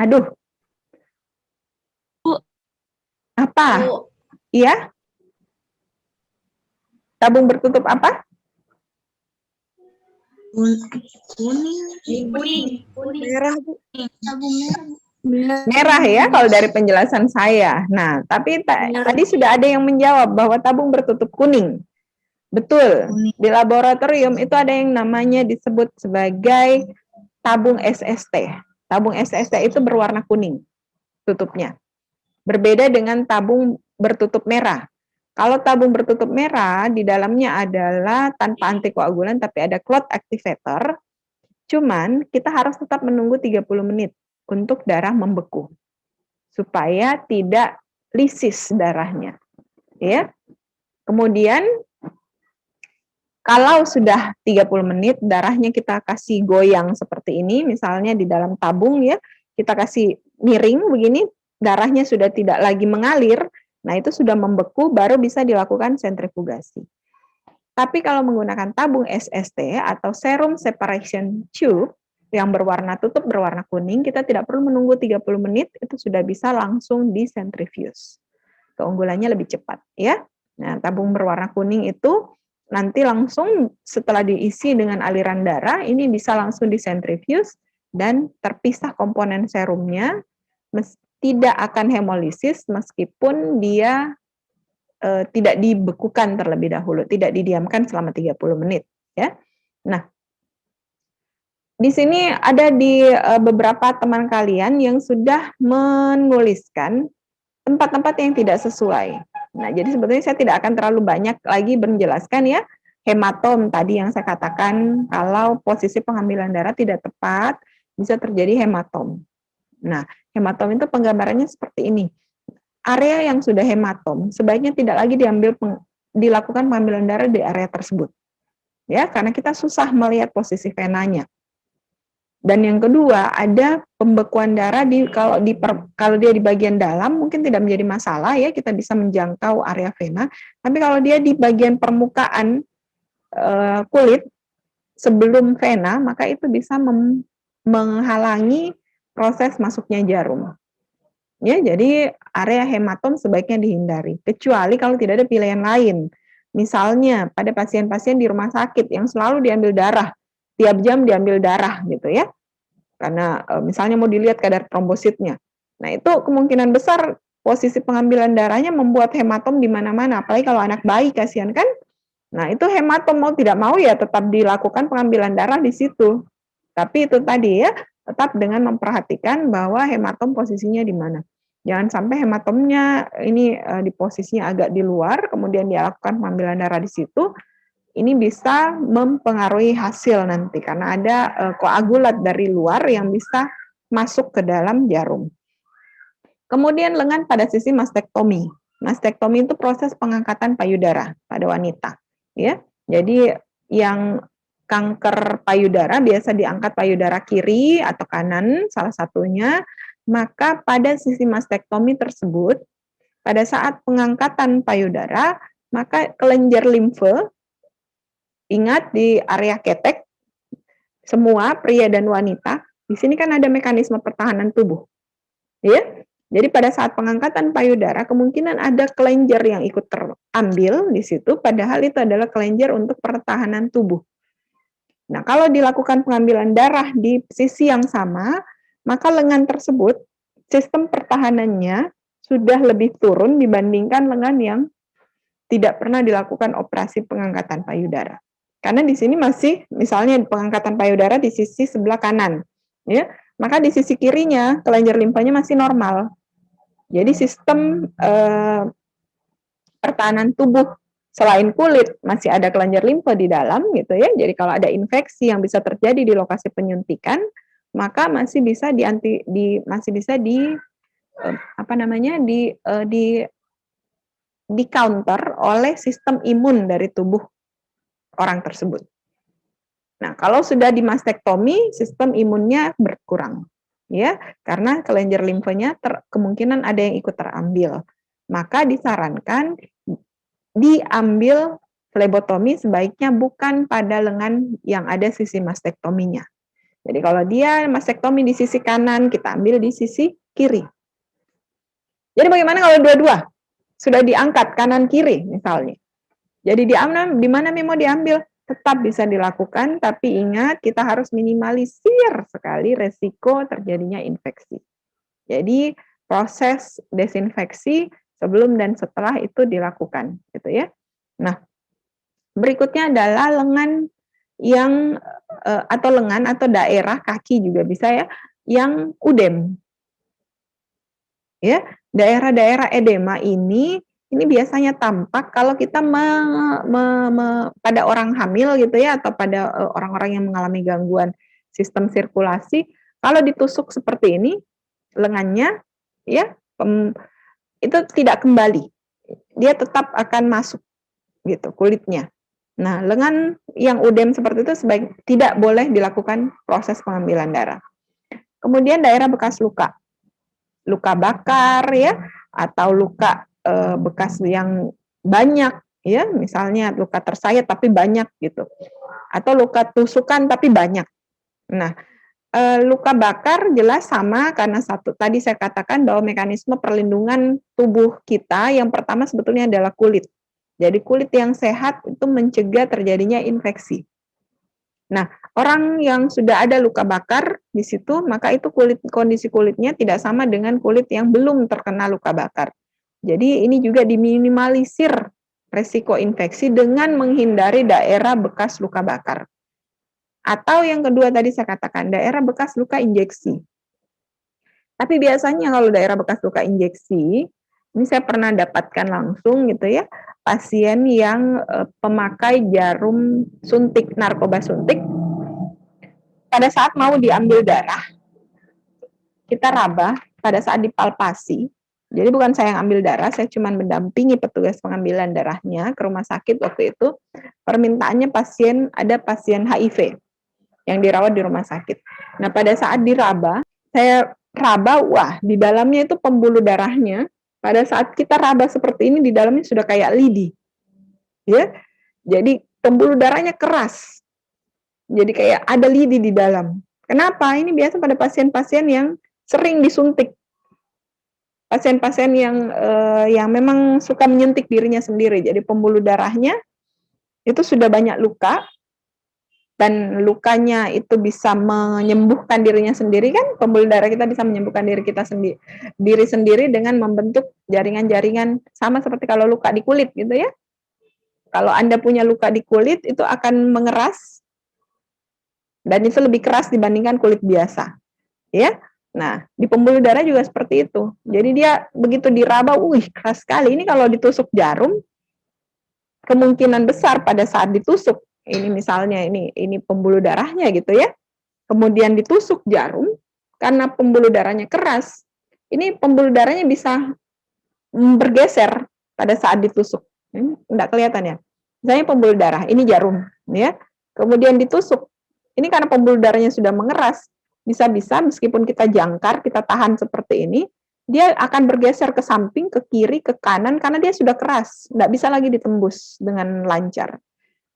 Aduh. Apa? Iya? Tabung bertutup apa? Kuning. Merah, Bu. Tabung merah. Merah ya kalau dari penjelasan saya. Nah, tapi tadi sudah ada yang menjawab bahwa tabung bertutup kuning. Betul. Di laboratorium itu ada yang namanya disebut sebagai tabung SST. Tabung SST itu berwarna kuning tutupnya. Berbeda dengan tabung bertutup merah. Kalau tabung bertutup merah, di dalamnya adalah tanpa antikoagulan tapi ada clot activator. Cuman kita harus tetap menunggu 30 menit untuk darah membeku. Supaya tidak lisis darahnya. Ya. Kemudian kalau sudah 30 menit darahnya kita kasih goyang seperti ini, misalnya di dalam tabung ya, kita kasih miring begini, darahnya sudah tidak lagi mengalir, nah itu sudah membeku, baru bisa dilakukan sentrifugasi. Tapi kalau menggunakan tabung SST atau serum separation tube yang tutup berwarna kuning, kita tidak perlu menunggu 30 menit, itu sudah bisa langsung disentrifuge. Keunggulannya lebih cepat, ya. Nah, tabung berwarna kuning itu nanti langsung setelah diisi dengan aliran darah, ini bisa langsung disentrifuge dan terpisah komponen serumnya, tidak akan hemolisis meskipun dia tidak dibekukan terlebih dahulu, tidak didiamkan selama 30 menit, ya. Nah, di sini ada di beberapa teman kalian yang sudah menuliskan tempat-tempat yang tidak sesuai. Nah, jadi sebetulnya saya tidak akan terlalu banyak lagi menjelaskan, ya. Hematom tadi yang saya katakan, kalau posisi pengambilan darah tidak tepat, bisa terjadi hematom. Nah, hematom itu penggambarannya seperti ini. Area yang sudah hematom sebaiknya tidak lagi dilakukan pengambilan darah di area tersebut, ya, karena kita susah melihat posisi venanya. Dan yang kedua, ada pembekuan darah kalau dia di bagian dalam mungkin tidak menjadi masalah, ya, kita bisa menjangkau area vena. Tapi kalau dia di bagian permukaan kulit sebelum vena, maka itu bisa menghalangi proses masuknya jarum. Ya, jadi area hematom sebaiknya dihindari, kecuali kalau tidak ada pilihan lain. Misalnya pada pasien-pasien di rumah sakit yang selalu diambil darah, tiap jam diambil darah gitu, ya. Karena misalnya mau dilihat kadar trombositnya. Nah, itu kemungkinan besar posisi pengambilan darahnya membuat hematom di mana-mana, apalagi kalau anak bayi, kasihan kan? Nah, itu hematom mau tidak mau ya tetap dilakukan pengambilan darah di situ. Tapi itu tadi, ya, tetap dengan memperhatikan bahwa hematom posisinya di mana. Jangan sampai hematomnya ini di posisinya agak di luar, kemudian dilakukan pengambilan darah di situ, ini bisa mempengaruhi hasil nanti, karena ada koagulat dari luar yang bisa masuk ke dalam jarum. Kemudian lengan pada sisi mastektomi. Mastektomi itu proses pengangkatan payudara pada wanita, ya. Jadi yang kanker payudara biasa diangkat payudara kiri atau kanan salah satunya, maka pada sisi mastektomi tersebut pada saat pengangkatan payudara, maka kelenjar limfe, ingat di area ketek semua pria dan wanita, di sini kan ada mekanisme pertahanan tubuh, ya. Jadi pada saat pengangkatan payudara kemungkinan ada kelenjar yang ikut terambil di situ, padahal itu adalah kelenjar untuk pertahanan tubuh. Nah, kalau dilakukan pengambilan darah di sisi yang sama, maka lengan tersebut sistem pertahanannya sudah lebih turun dibandingkan lengan yang tidak pernah dilakukan operasi pengangkatan payudara. Karena di sini masih misalnya pengangkatan payudara di sisi sebelah kanan, ya, maka di sisi kirinya kelenjar limfanya masih normal. Jadi sistem pertahanan tubuh selain kulit masih ada kelenjar limfe di dalam gitu, ya. Jadi kalau ada infeksi yang bisa terjadi di lokasi penyuntikan, maka masih bisa di counter oleh sistem imun dari tubuh orang tersebut. Nah, kalau sudah di mastektomi, sistem imunnya berkurang, ya, karena kelenjar limfanya kemungkinan ada yang ikut terambil. Maka disarankan diambil flebotomi sebaiknya bukan pada lengan yang ada sisi mastektominya. Jadi kalau dia mastektomi di sisi kanan, kita ambil di sisi kiri. Jadi bagaimana kalau dua-dua sudah diangkat kanan kiri misalnya? Jadi di mana mau diambil? Tetap bisa dilakukan, tapi ingat kita harus minimalisir sekali resiko terjadinya infeksi. Jadi proses desinfeksi sebelum dan setelah itu dilakukan, gitu ya. Nah, berikutnya adalah lengan yang atau lengan atau daerah kaki juga bisa, ya, yang udem. Ya, daerah-daerah edema ini biasanya tampak kalau kita pada orang hamil gitu, ya, atau pada orang-orang yang mengalami gangguan sistem sirkulasi, kalau ditusuk seperti ini lengannya, ya, itu tidak kembali, dia tetap akan masuk gitu kulitnya. Nah, lengan yang udem seperti itu tidak boleh dilakukan proses pengambilan darah. Kemudian daerah bekas luka. luka bakar ya, atau luka bekas yang banyak ya, misalnya luka tersayat tapi banyak gitu, atau luka tusukan tapi banyak. Nah, luka bakar jelas sama karena satu tadi saya katakan bahwa mekanisme perlindungan tubuh kita yang pertama sebetulnya adalah kulit. Jadi kulit yang sehat itu mencegah terjadinya infeksi. Nah, orang yang sudah ada luka bakar di situ, maka itu kondisi kulitnya tidak sama dengan kulit yang belum terkena luka bakar. Jadi ini juga diminimalisir resiko infeksi dengan menghindari daerah bekas luka bakar. Atau yang kedua tadi saya katakan, daerah bekas luka injeksi. Tapi biasanya kalau daerah bekas luka injeksi, ini saya pernah dapatkan langsung gitu ya, pasien yang pemakai jarum suntik, narkoba suntik, pada saat mau diambil darah, kita raba pada saat dipalpasi. Jadi bukan saya yang ambil darah, saya cuma mendampingi petugas pengambilan darahnya ke rumah sakit waktu itu. Permintaannya ada pasien HIV yang dirawat di rumah sakit. Nah, pada saat diraba, saya raba, wah, di dalamnya itu pembuluh darahnya. Pada saat kita raba seperti ini, di dalamnya sudah kayak lidi. Ya. Jadi pembuluh darahnya keras. Jadi kayak ada lidi di dalam. Kenapa? Ini biasa pada pasien-pasien yang sering disuntik. Pasien-pasien yang memang suka menyentik dirinya sendiri. Jadi pembuluh darahnya itu sudah banyak luka, dan lukanya itu bisa menyembuhkan dirinya sendiri kan, pembuluh darah kita bisa menyembuhkan diri sendiri dengan membentuk jaringan-jaringan, sama seperti kalau luka di kulit gitu ya. Kalau Anda punya luka di kulit itu akan mengeras dan itu lebih keras dibandingkan kulit biasa ya. Nah, di pembuluh darah juga seperti itu. Jadi dia begitu diraba, keras sekali. Ini kalau ditusuk jarum, kemungkinan besar pada saat ditusuk, ini misalnya ini pembuluh darahnya gitu ya, kemudian ditusuk jarum, karena pembuluh darahnya keras, ini pembuluh darahnya bisa bergeser pada saat ditusuk. Enggak kelihatan ya. Misalnya pembuluh darah, ini jarum ya. Kemudian ditusuk. Ini karena pembuluh darahnya sudah mengeras, bisa-bisa meskipun kita jangkar, kita tahan seperti ini, dia akan bergeser ke samping, ke kiri, ke kanan karena dia sudah keras, enggak bisa lagi ditembus dengan lancar.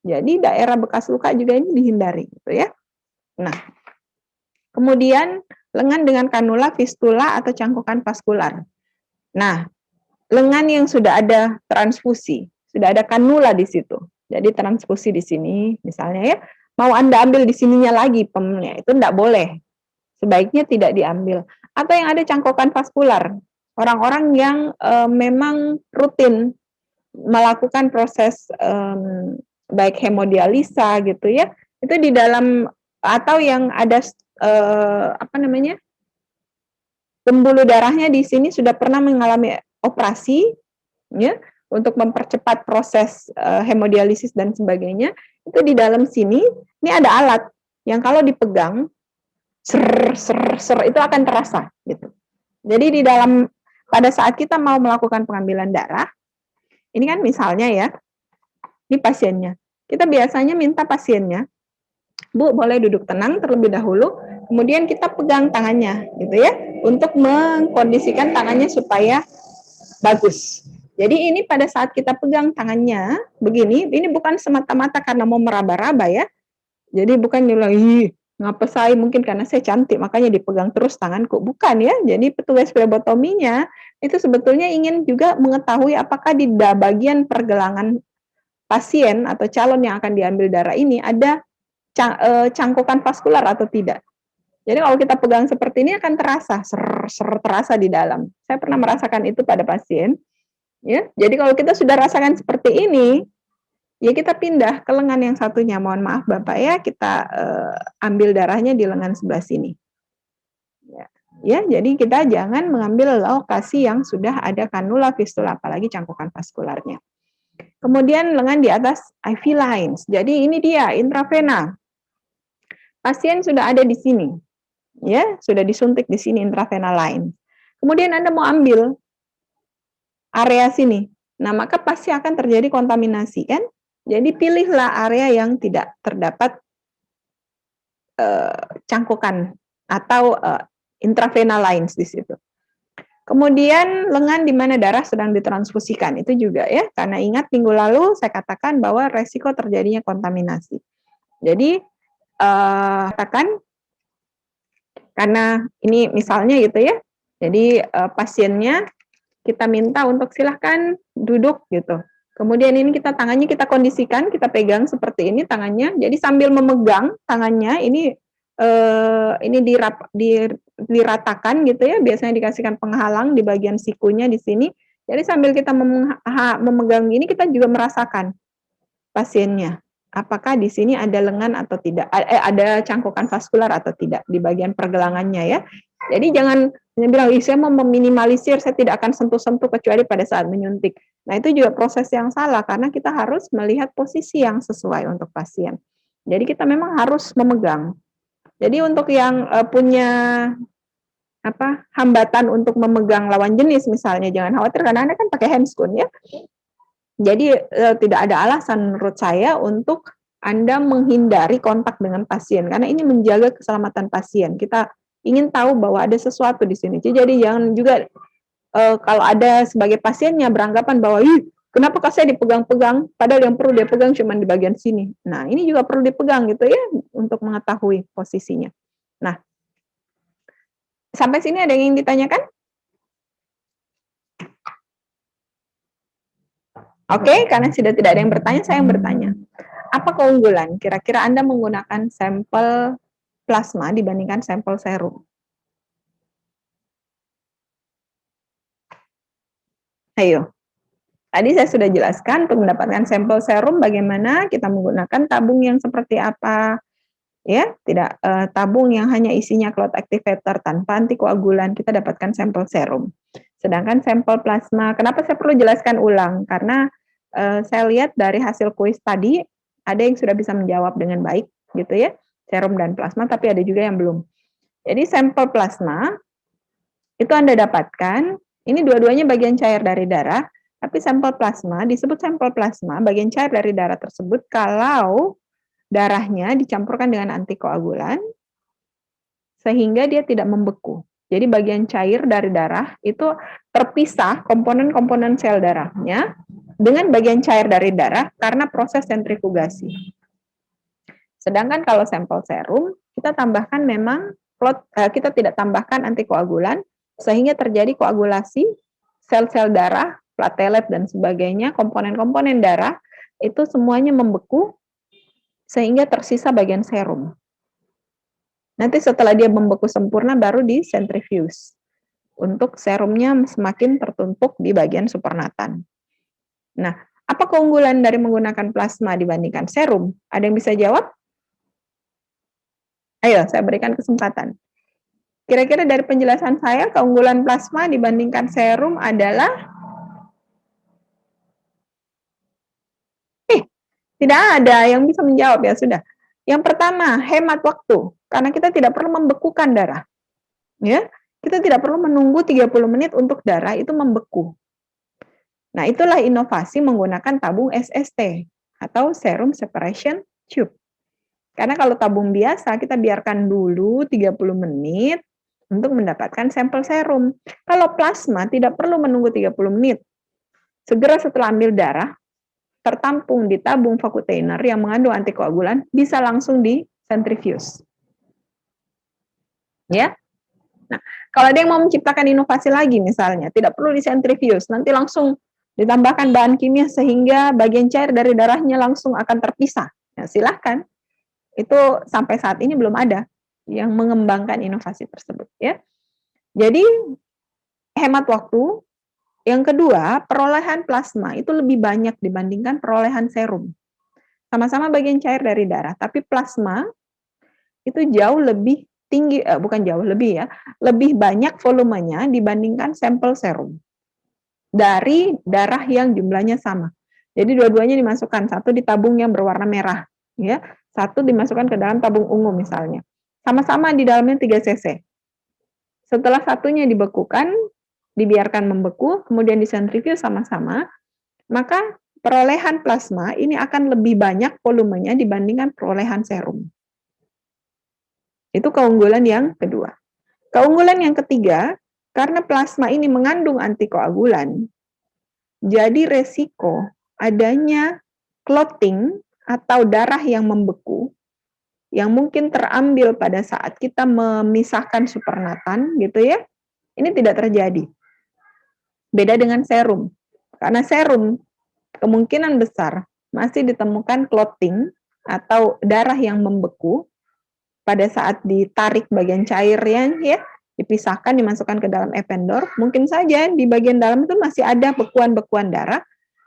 Jadi daerah bekas luka juga ini dihindari gitu ya. Nah, kemudian lengan dengan kanula, fistula atau cangkukan vaskular. Nah, lengan yang sudah ada transfusi, sudah ada kanula di situ. Jadi transfusi di sini misalnya ya, mau Anda ambil di sininya lagi pemnya, itu enggak boleh. Sebaiknya tidak diambil. Atau yang ada cangkukan vaskular. Orang-orang yang memang rutin melakukan proses baik hemodialisa gitu ya, itu di dalam, atau yang ada pembuluh darahnya di sini sudah pernah mengalami operasi ya untuk mempercepat proses hemodialisis dan sebagainya, itu di dalam sini ini ada alat yang kalau dipegang ser itu akan terasa gitu. Jadi di dalam pada saat kita mau melakukan pengambilan darah, ini kan misalnya ya, ini pasiennya. Kita biasanya minta pasiennya, Bu, boleh duduk tenang terlebih dahulu, kemudian kita pegang tangannya, gitu ya, untuk mengkondisikan tangannya supaya bagus. Jadi ini pada saat kita pegang tangannya, begini, ini bukan semata-mata karena mau meraba-raba ya, jadi bukan bilang, ngapa saya, mungkin karena saya cantik, makanya dipegang terus tanganku, bukan ya, jadi petugas flebotominya, itu sebetulnya ingin juga mengetahui apakah di bagian pergelangan pasien atau calon yang akan diambil darah ini ada cangkukan vaskular atau tidak. Jadi kalau kita pegang seperti ini akan terasa terasa di dalam. Saya pernah merasakan itu pada pasien. Ya, jadi kalau kita sudah rasakan seperti ini, ya kita pindah ke lengan yang satunya. Mohon maaf Bapak ya, kita ambil darahnya di lengan sebelah sini. Ya, jadi kita jangan mengambil lokasi yang sudah ada kanula, fistula, apalagi cangkukan vaskularnya. Kemudian lengan di atas IV lines. Jadi ini dia intravena. Pasien sudah ada di sini. Ya, sudah disuntik di sini intravena line. Kemudian Anda mau ambil area sini. Nah, maka pasti akan terjadi kontaminasi kan? Jadi pilihlah area yang tidak terdapat cangkukan atau intravena lines di situ. Kemudian lengan di mana darah sedang ditransfusikan, itu juga ya, karena ingat minggu lalu saya katakan bahwa resiko terjadinya kontaminasi. Jadi, katakan karena ini misalnya gitu ya, jadi pasiennya kita minta untuk silahkan duduk gitu. Kemudian ini tangannya kita kondisikan, kita pegang seperti ini tangannya, jadi sambil memegang tangannya ini diratakan gitu ya, biasanya dikasihkan penghalang di bagian sikunya di sini. Jadi sambil kita memegang ini kita juga merasakan pasiennya. Apakah di sini ada lengan atau tidak, ada cangkukan vaskular atau tidak di bagian pergelangannya ya. Jadi jangan bilang, saya mau meminimalisir, saya tidak akan sentuh-sentuh kecuali pada saat menyuntik. Nah itu juga proses yang salah karena kita harus melihat posisi yang sesuai untuk pasien. Jadi kita memang harus memegang. Jadi untuk yang punya hambatan untuk memegang lawan jenis misalnya, jangan khawatir karena Anda kan pakai handscoon ya. Jadi tidak ada alasan menurut saya untuk Anda menghindari kontak dengan pasien karena ini menjaga keselamatan pasien. Kita ingin tahu bahwa ada sesuatu di sini. Jadi jangan juga kalau ada sebagai pasiennya beranggapan bahwa kenapa saya dipegang-pegang padahal yang perlu dia pegang cuma di bagian sini. Nah, ini juga perlu dipegang gitu ya untuk mengetahui posisinya. Nah, sampai sini ada yang ingin ditanyakan? Oke, karena sudah tidak ada yang bertanya, saya yang bertanya. Apa keunggulan kira-kira Anda menggunakan sampel plasma dibandingkan sampel serum? Ayo. Tadi saya sudah jelaskan untuk mendapatkan sampel serum bagaimana kita menggunakan tabung yang seperti apa. Ya, tidak tabung yang hanya isinya clot activator tanpa antikoagulan, kita dapatkan sampel serum. Sedangkan sampel plasma, kenapa saya perlu jelaskan ulang? Karena saya lihat dari hasil kuis tadi, ada yang sudah bisa menjawab dengan baik, gitu ya, serum dan plasma, tapi ada juga yang belum. Jadi sampel plasma, itu Anda dapatkan, ini dua-duanya bagian cair dari darah, tapi sampel plasma, disebut sampel plasma, bagian cair dari darah tersebut, kalau darahnya dicampurkan dengan antikoagulan, sehingga dia tidak membeku. Jadi bagian cair dari darah itu terpisah komponen-komponen sel darahnya dengan bagian cair dari darah karena proses sentrifugasi. Sedangkan kalau sampel serum, kita tambahkan memang kita tidak tambahkan antikoagulan sehingga terjadi koagulasi sel-sel darah, platelet dan sebagainya, komponen-komponen darah itu semuanya membeku sehingga tersisa bagian serum. Nanti setelah dia membeku sempurna baru di centrifuge untuk serumnya semakin tertumpuk di bagian supernatan. Nah, apa keunggulan dari menggunakan plasma dibandingkan serum? Ada yang bisa jawab? Ayo, saya berikan kesempatan. Kira-kira dari penjelasan saya, keunggulan plasma dibandingkan serum adalah tidak ada yang bisa menjawab, ya sudah. Yang pertama, hemat waktu. Karena kita tidak perlu membekukan darah. Ya, kita tidak perlu menunggu 30 menit untuk darah itu membeku. Nah, itulah inovasi menggunakan tabung SST atau serum separation tube. Karena kalau tabung biasa kita biarkan dulu 30 menit untuk mendapatkan sampel serum. Kalau plasma tidak perlu menunggu 30 menit. Segera setelah ambil darah, tertampung di tabung vacutainer yang mengandung antikoagulan, bisa langsung di centrifuge. Ya. Nah, kalau ada yang mau menciptakan inovasi lagi misalnya, tidak perlu di centrifuge, nanti langsung ditambahkan bahan kimia sehingga bagian cair dari darahnya langsung akan terpisah. Ya, silahkan. Itu sampai saat ini belum ada yang mengembangkan inovasi tersebut, ya. Jadi hemat waktu. Yang kedua, perolehan plasma itu lebih banyak dibandingkan perolehan serum. Sama-sama bagian cair dari darah, tapi plasma itu jauh lebih tinggi, bukan jauh lebih ya, lebih banyak volumenya dibandingkan sampel serum dari darah yang jumlahnya sama. Jadi dua-duanya dimasukkan, satu di tabung yang berwarna merah, ya, satu dimasukkan ke dalam tabung ungu misalnya. Sama-sama di dalamnya 3 cc. Setelah satunya dibekukan, dibiarkan membeku, kemudian disentrifuge sama-sama, maka perolehan plasma ini akan lebih banyak volumenya dibandingkan perolehan serum. Itu keunggulan yang kedua. Keunggulan yang ketiga, karena plasma ini mengandung antikoagulan, jadi resiko adanya clotting atau darah yang membeku yang mungkin terambil pada saat kita memisahkan supernatan gitu ya, ini tidak terjadi. Beda dengan serum. Karena serum kemungkinan besar masih ditemukan clotting atau darah yang membeku pada saat ditarik bagian cairnya ya, dipisahkan, dimasukkan ke dalam Eppendorf, mungkin saja di bagian dalam itu masih ada bekuan-bekuan darah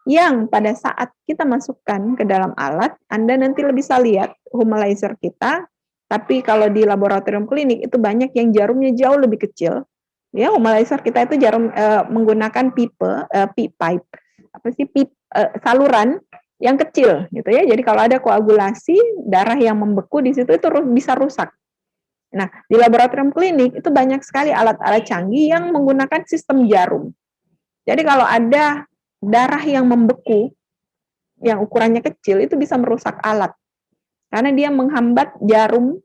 yang pada saat kita masukkan ke dalam alat, Anda nanti bisa lihat humalizer kita, tapi kalau di laboratorium klinik itu banyak yang jarumnya jauh lebih kecil. Ya, humalizer kita itu jarum menggunakan pipe, saluran yang kecil gitu ya. Jadi kalau ada koagulasi, darah yang membeku di situ itu bisa rusak. Nah, di laboratorium klinik itu banyak sekali alat-alat canggih yang menggunakan sistem jarum. Jadi kalau ada darah yang membeku, yang ukurannya kecil, itu bisa merusak alat. Karena dia menghambat jarum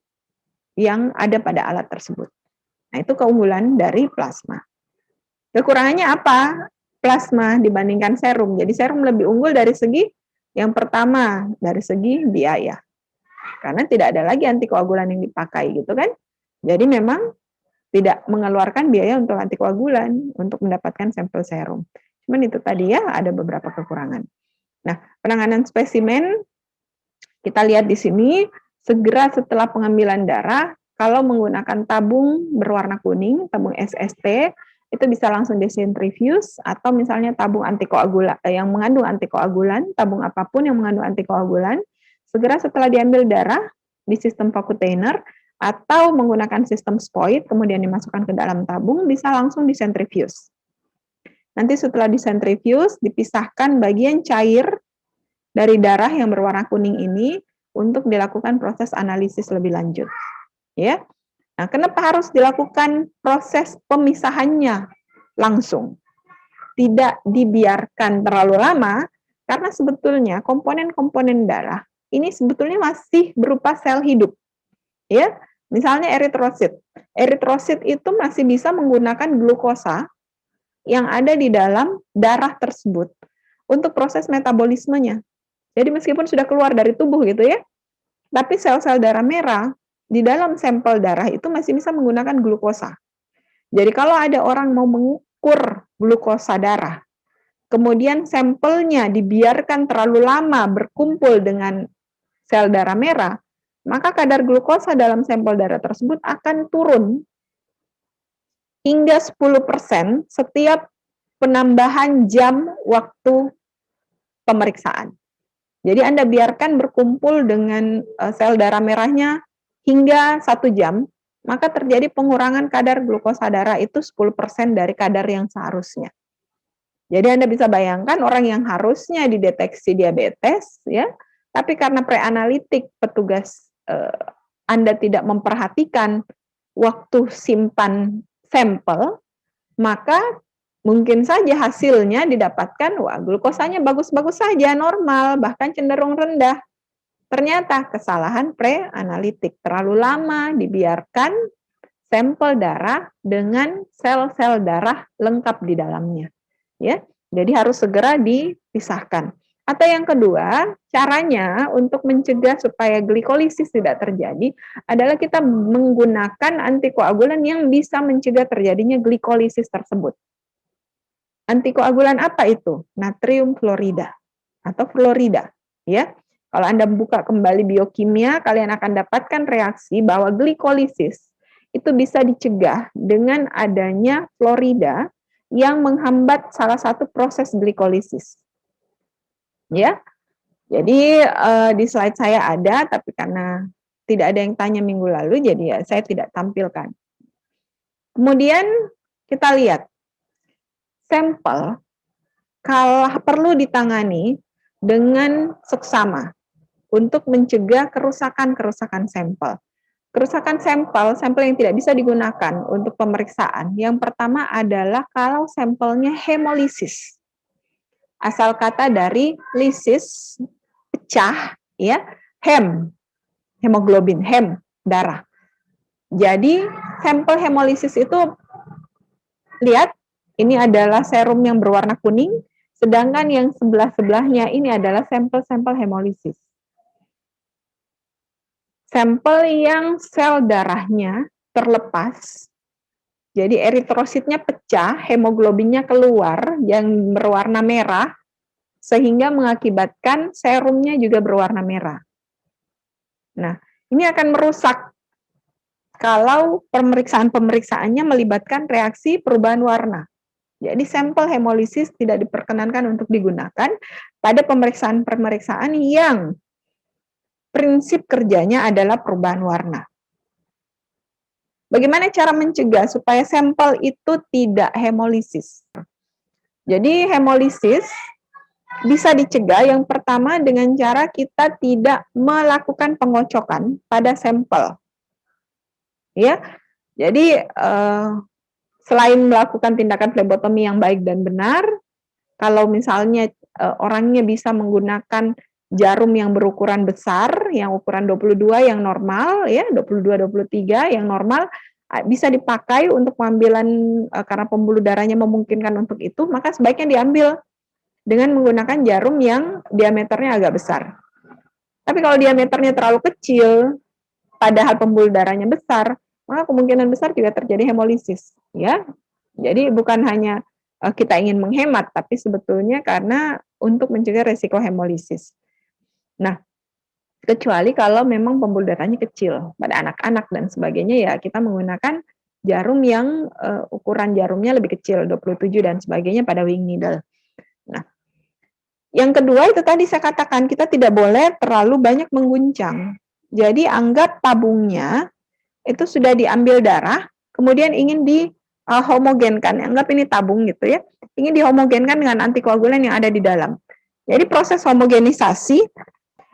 yang ada pada alat tersebut. Nah, itu keunggulan dari plasma. Kekurangannya apa? Plasma dibandingkan serum. Jadi serum lebih unggul dari segi, yang pertama, dari segi biaya. Karena tidak ada lagi antikoagulan yang dipakai gitu kan. Jadi memang tidak mengeluarkan biaya untuk antikoagulan untuk mendapatkan sampel serum. Cuman itu tadi ya, ada beberapa kekurangan. Nah, penanganan spesimen, kita lihat di sini, segera setelah pengambilan darah, kalau menggunakan tabung berwarna kuning, tabung SST, itu bisa langsung disentrifuse, atau misalnya tabung antikoagulan, yang mengandung antikoagulan, tabung apapun yang mengandung antikoagulan, segera setelah diambil darah, di sistem Vacutainer, atau menggunakan sistem Spoid, kemudian dimasukkan ke dalam tabung, bisa langsung disentrifuse. Nanti setelah disentrifuse, dipisahkan bagian cair dari darah yang berwarna kuning ini untuk dilakukan proses analisis lebih lanjut. Ya. Nah, kenapa harus dilakukan proses pemisahannya langsung? Tidak dibiarkan terlalu lama, karena sebetulnya komponen-komponen darah ini sebetulnya masih berupa sel hidup. Ya, misalnya eritrosit. Eritrosit itu masih bisa menggunakan glukosa yang ada di dalam darah tersebut untuk proses metabolismenya. Jadi meskipun sudah keluar dari tubuh gitu ya, tapi sel-sel darah merah di dalam sampel darah itu masih bisa menggunakan glukosa. Jadi kalau ada orang mau mengukur glukosa darah, kemudian sampelnya dibiarkan terlalu lama berkumpul dengan sel darah merah, maka kadar glukosa dalam sampel darah tersebut akan turun hingga 10% setiap penambahan jam waktu pemeriksaan. Jadi Anda biarkan berkumpul dengan sel darah merahnya hingga 1 jam, maka terjadi pengurangan kadar glukosa darah itu 10% dari kadar yang seharusnya. Jadi Anda bisa bayangkan orang yang harusnya dideteksi diabetes, ya, tapi karena preanalitik petugas Anda tidak memperhatikan waktu simpan sampel, maka mungkin saja hasilnya didapatkan, wah glukosanya bagus-bagus saja, normal, bahkan cenderung rendah. Ternyata kesalahan preanalitik, terlalu lama dibiarkan sampel darah dengan sel-sel darah lengkap di dalamnya. Ya, jadi harus segera dipisahkan. Atau yang kedua, caranya untuk mencegah supaya glikolisis tidak terjadi adalah kita menggunakan antikoagulan yang bisa mencegah terjadinya glikolisis tersebut. Antikoagulan apa itu? Natrium fluorida atau fluorida, ya. Kalau Anda buka kembali biokimia, kalian akan dapatkan reaksi bahwa glikolisis itu bisa dicegah dengan adanya fluorida yang menghambat salah satu proses glikolisis. Ya. Jadi di slide saya ada, tapi karena tidak ada yang tanya minggu lalu, jadi ya saya tidak tampilkan. Kemudian kita lihat sampel kalau perlu ditangani dengan seksama untuk mencegah kerusakan sampel. Kerusakan sampel yang tidak bisa digunakan untuk pemeriksaan. Yang pertama adalah kalau sampelnya hemolisis. Asal kata dari lisis, pecah, ya, hemoglobin, darah. Jadi sampel hemolisis itu lihat, ini adalah serum yang berwarna kuning, sedangkan yang sebelah-sebelahnya ini adalah sampel-sampel hemolisis. Sampel yang sel darahnya terlepas, jadi eritrositnya pecah, hemoglobinnya keluar yang berwarna merah, sehingga mengakibatkan serumnya juga berwarna merah. Nah, ini akan merusak kalau pemeriksaan-pemeriksaannya melibatkan reaksi perubahan warna. Jadi sampel hemolisis tidak diperkenankan untuk digunakan pada pemeriksaan-pemeriksaan yang prinsip kerjanya adalah perubahan warna. Bagaimana cara mencegah supaya sampel itu tidak hemolisis? Jadi hemolisis bisa dicegah yang pertama dengan cara kita tidak melakukan pengocokan pada sampel. Ya, jadi selain melakukan tindakan flebotomi yang baik dan benar, kalau misalnya orangnya bisa menggunakan jarum yang berukuran besar, yang ukuran 22 yang normal, ya 22-23 yang normal, bisa dipakai untuk pengambilan karena pembuluh darahnya memungkinkan untuk itu, maka sebaiknya diambil dengan menggunakan jarum yang diameternya agak besar. Tapi kalau diameternya terlalu kecil, padahal pembuluh darahnya besar, maka kemungkinan besar juga terjadi hemolisis, ya. Jadi bukan hanya kita ingin menghemat, tapi sebetulnya karena untuk mencegah resiko hemolisis. Nah, kecuali kalau memang pembuluh darahnya kecil pada anak-anak dan sebagainya, ya kita menggunakan jarum yang ukuran jarumnya lebih kecil, 27 dan sebagainya pada wing needle. Nah, yang kedua itu tadi saya katakan, kita tidak boleh terlalu banyak mengguncang. Jadi anggap tabungnya itu sudah diambil darah, kemudian ingin dihomogenkan, anggap ini tabung gitu ya, ingin dihomogenkan dengan antikoagulan yang ada di dalam. Jadi proses homogenisasi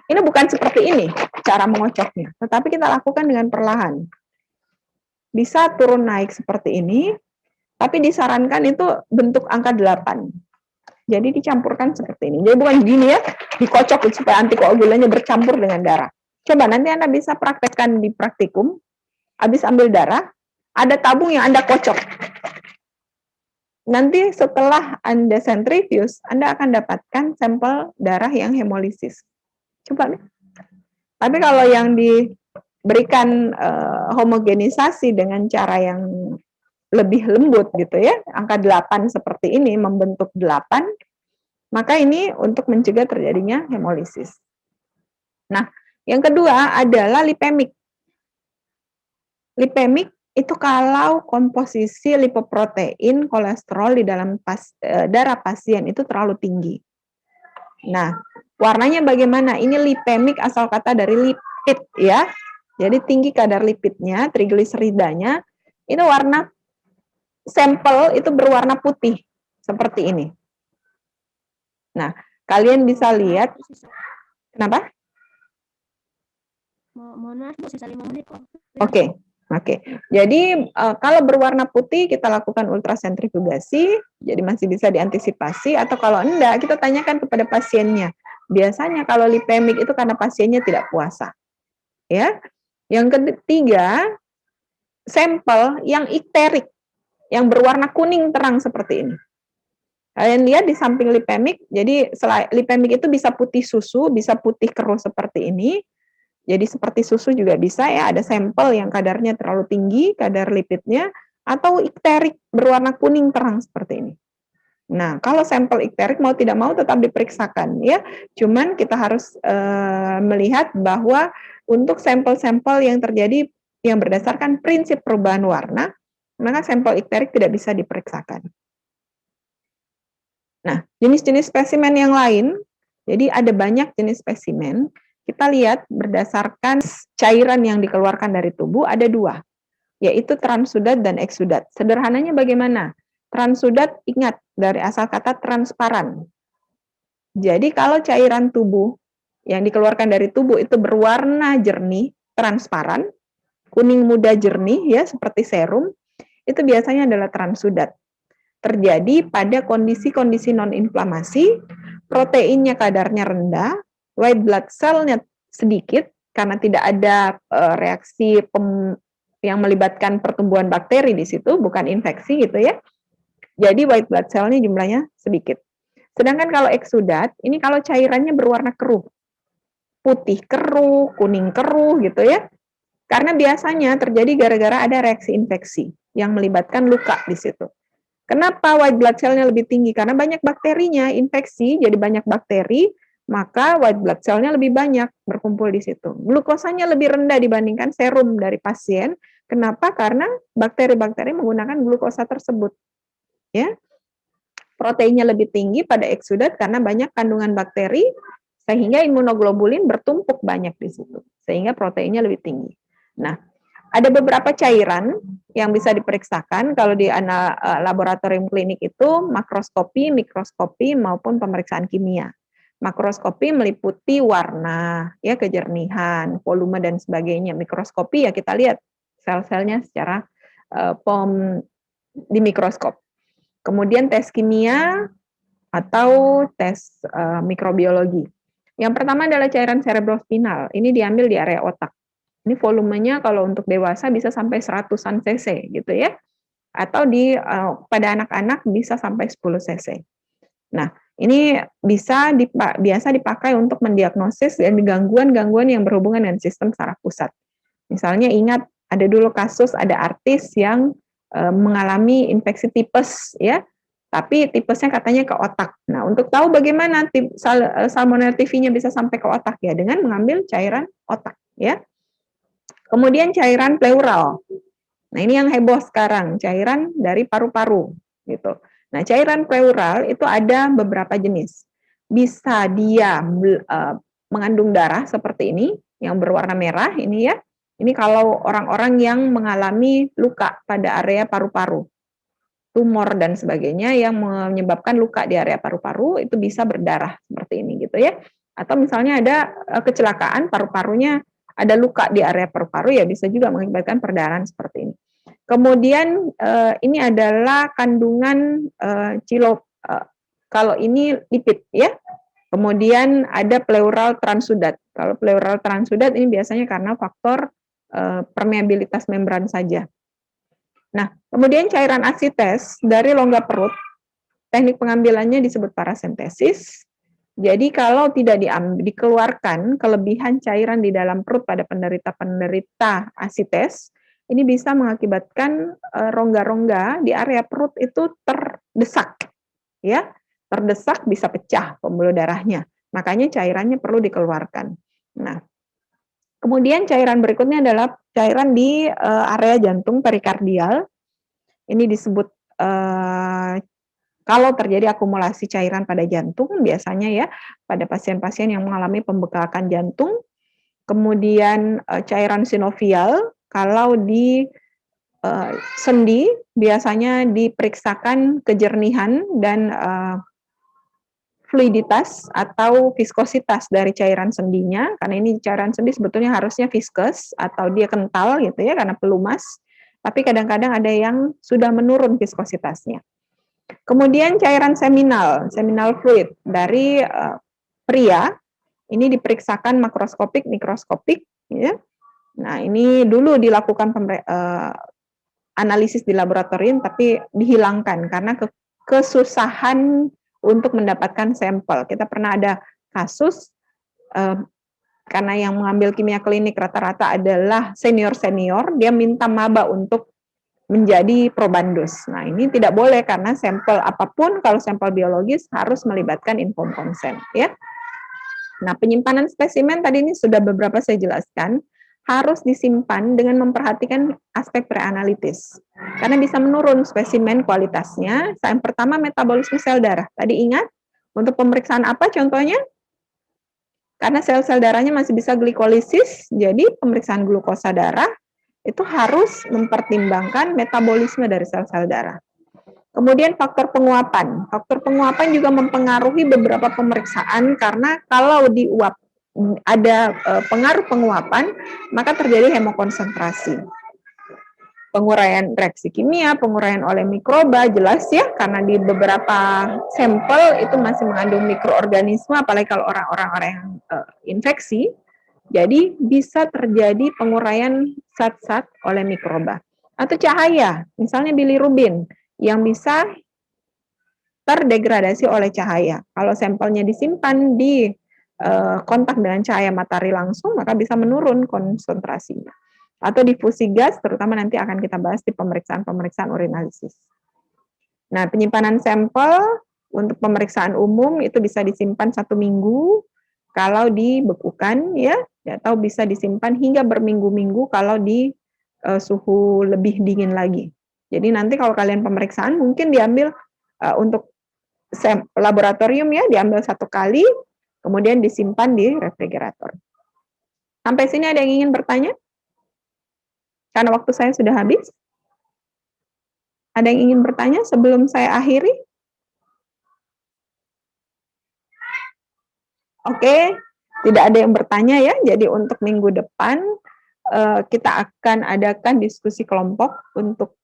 ini bukan seperti ini cara mengocoknya, tetapi kita lakukan dengan perlahan. Bisa turun naik seperti ini, tapi disarankan itu bentuk angka 8. Jadi dicampurkan seperti ini. Jadi bukan gini ya, dikocok supaya antikoagulannya bercampur dengan darah. Coba nanti Anda bisa praktekkan di praktikum, habis ambil darah, ada tabung yang Anda kocok. Nanti setelah Anda sentrifuge, Anda akan dapatkan sampel darah yang hemolisis. Coba nih. Tapi kalau yang diberikan homogenisasi dengan cara yang lebih lembut gitu ya, angka 8 seperti ini, membentuk 8, maka ini untuk mencegah terjadinya hemolisis. Nah, yang kedua adalah lipemik. Lipemik itu kalau komposisi lipoprotein, kolesterol di dalam darah pasien itu terlalu tinggi. Nah, warnanya bagaimana? Ini lipemik asal kata dari lipid ya. Jadi tinggi kadar lipidnya, trigliseridanya, itu warna sampel itu berwarna putih seperti ini. Nah, kalian bisa lihat. Kenapa? Mohon maaf, Bu, sisa 5 menit kok. Oke. Jadi kalau berwarna putih kita lakukan ultrasentrifugasi, jadi masih bisa diantisipasi, atau kalau enggak kita tanyakan kepada pasiennya. Biasanya kalau lipemik itu karena pasiennya tidak puasa. Ya. Yang ketiga, sampel yang ikterik, yang berwarna kuning terang seperti ini. Kalian lihat di samping lipemik, jadi lipemik itu bisa putih susu, bisa putih keruh seperti ini. Jadi seperti susu juga bisa ya, ada sampel yang kadarnya terlalu tinggi, kadar lipidnya, atau ikterik berwarna kuning terang seperti ini. Nah, kalau sampel ikterik mau tidak mau tetap diperiksakan ya. Cuman kita harus melihat bahwa untuk sampel-sampel yang terjadi yang berdasarkan prinsip perubahan warna, maka sampel ikterik tidak bisa diperiksakan. Nah, jenis-jenis spesimen yang lain, jadi ada banyak jenis spesimen. Kita lihat berdasarkan cairan yang dikeluarkan dari tubuh ada 2, yaitu transudat dan eksudat. Sederhananya bagaimana? Transudat, ingat dari asal kata transparan. Jadi kalau cairan tubuh yang dikeluarkan dari tubuh itu berwarna jernih, transparan, kuning muda jernih ya seperti serum, itu biasanya adalah transudat. Terjadi pada kondisi-kondisi non-inflamasi, proteinnya kadarnya rendah, white blood cell-nya sedikit karena tidak ada reaksi yang melibatkan pertumbuhan bakteri di situ, bukan infeksi gitu ya. Jadi white blood cell-nya jumlahnya sedikit. Sedangkan kalau eksudat, ini kalau cairannya berwarna keruh, putih keruh, kuning keruh gitu ya. Karena biasanya terjadi gara-gara ada reaksi infeksi yang melibatkan luka di situ. Kenapa white blood cell-nya lebih tinggi? Karena banyak bakterinya, infeksi, jadi banyak bakteri, maka white blood cell-nya lebih banyak berkumpul di situ. Glukosanya lebih rendah dibandingkan serum dari pasien. Kenapa? Karena bakteri-bakteri menggunakan glukosa tersebut. Ya, proteinnya lebih tinggi pada eksudat karena banyak kandungan bakteri, sehingga imunoglobulin bertumpuk banyak di situ, sehingga proteinnya lebih tinggi. Nah, ada beberapa cairan yang bisa diperiksakan kalau di laboratorium klinik itu makroskopi, mikroskopi maupun pemeriksaan kimia. Makroskopi meliputi warna, ya kejernihan, volume dan sebagainya. Mikroskopi ya kita lihat sel-selnya secara di mikroskop. Kemudian tes kimia atau tes mikrobiologi. Yang pertama adalah cairan cerebrospinal. Ini diambil di area otak. Ini volumenya kalau untuk dewasa bisa sampai 100-an cc gitu ya. Atau pada anak-anak bisa sampai 10 cc. Nah, ini biasa dipakai untuk mendiagnosis dan gangguan-gangguan yang berhubungan dengan sistem saraf pusat. Misalnya ingat ada dulu kasus ada artis yang mengalami infeksi tipes ya. Tapi tipesnya katanya ke otak. Nah, untuk tahu bagaimana Salmonella TB-nya bisa sampai ke otak ya dengan mengambil cairan otak ya. Kemudian cairan pleural. Nah, ini yang heboh sekarang, cairan dari paru-paru gitu. Nah, cairan pleural itu ada beberapa jenis. Bisa dia mengandung darah seperti ini yang berwarna merah ini ya. Ini kalau orang-orang yang mengalami luka pada area paru-paru. Tumor dan sebagainya yang menyebabkan luka di area paru-paru itu bisa berdarah seperti ini gitu ya. Atau misalnya ada kecelakaan paru-parunya ada luka di area paru-paru ya bisa juga mengakibatkan perdarahan seperti ini. Kemudian ini adalah kandungan kalau ini lipid ya. Kemudian ada pleural transudat. Kalau pleural transudat ini biasanya karena faktor permeabilitas membran saja. Nah, kemudian cairan asites dari rongga perut, teknik pengambilannya disebut parasentesis. Jadi kalau tidak dikeluarkan kelebihan cairan di dalam perut pada penderita asites, ini bisa mengakibatkan rongga-rongga di area perut itu terdesak, ya, terdesak bisa pecah pembuluh darahnya. Makanya cairannya perlu dikeluarkan. Nah, kemudian cairan berikutnya adalah cairan di area jantung perikardial. Ini disebut kalau terjadi akumulasi cairan pada jantung, biasanya ya pada pasien-pasien yang mengalami pembekakan jantung, kemudian cairan sinovial, kalau di sendi biasanya diperiksakan kejernihan dan fluiditas atau viskositas dari cairan sendinya, karena ini cairan sendi sebetulnya harusnya viskus atau dia kental gitu ya karena pelumas, tapi kadang-kadang ada yang sudah menurun viskositasnya. Kemudian cairan seminal fluid dari pria, ini diperiksakan makroskopik, mikroskopik, ya. Nah, ini dulu dilakukan analisis di laboratorium, tapi dihilangkan karena kesusahan untuk mendapatkan sampel. Kita pernah ada kasus, karena yang mengambil kimia klinik rata-rata adalah senior-senior, dia minta maba untuk menjadi probandus. Nah, ini tidak boleh karena sampel apapun kalau sampel biologis harus melibatkan informed consent, ya. Nah, penyimpanan spesimen tadi ini sudah beberapa saya jelaskan, harus disimpan dengan memperhatikan aspek preanalitis. Karena bisa menurun spesimen kualitasnya. Yang pertama metabolisme sel darah. Tadi ingat untuk pemeriksaan apa contohnya? Karena sel-sel darahnya masih bisa glikolisis, jadi pemeriksaan glukosa darah itu harus mempertimbangkan metabolisme dari sel-sel darah. Kemudian faktor penguapan. Faktor penguapan juga mempengaruhi beberapa pemeriksaan karena kalau diuap ada pengaruh penguapan, maka terjadi hemokonsentrasi. Penguraian reaksi kimia, penguraian oleh mikroba, jelas ya, karena di beberapa sampel itu masih mengandung mikroorganisme, apalagi kalau orang-orang yang infeksi. Jadi bisa terjadi penguraian zat-zat oleh mikroba. Atau cahaya, misalnya bilirubin, yang bisa terdegradasi oleh cahaya. Kalau sampelnya disimpan di kontak dengan cahaya matahari langsung, maka bisa menurun konsentrasinya. Atau difusi gas, terutama nanti akan kita bahas di pemeriksaan urinalisis. Nah, penyimpanan sampel untuk pemeriksaan umum itu bisa disimpan 1 minggu kalau dibekukan ya, atau bisa disimpan hingga berminggu-minggu kalau di suhu lebih dingin lagi. Jadi nanti kalau kalian pemeriksaan mungkin diambil untuk laboratorium ya, diambil 1 kali, kemudian disimpan di refrigerator. Sampai sini ada yang ingin bertanya? Karena waktu saya sudah habis. Ada yang ingin bertanya sebelum saya akhiri? Oke, tidak ada yang bertanya ya. Jadi untuk minggu depan kita akan adakan diskusi kelompok untuk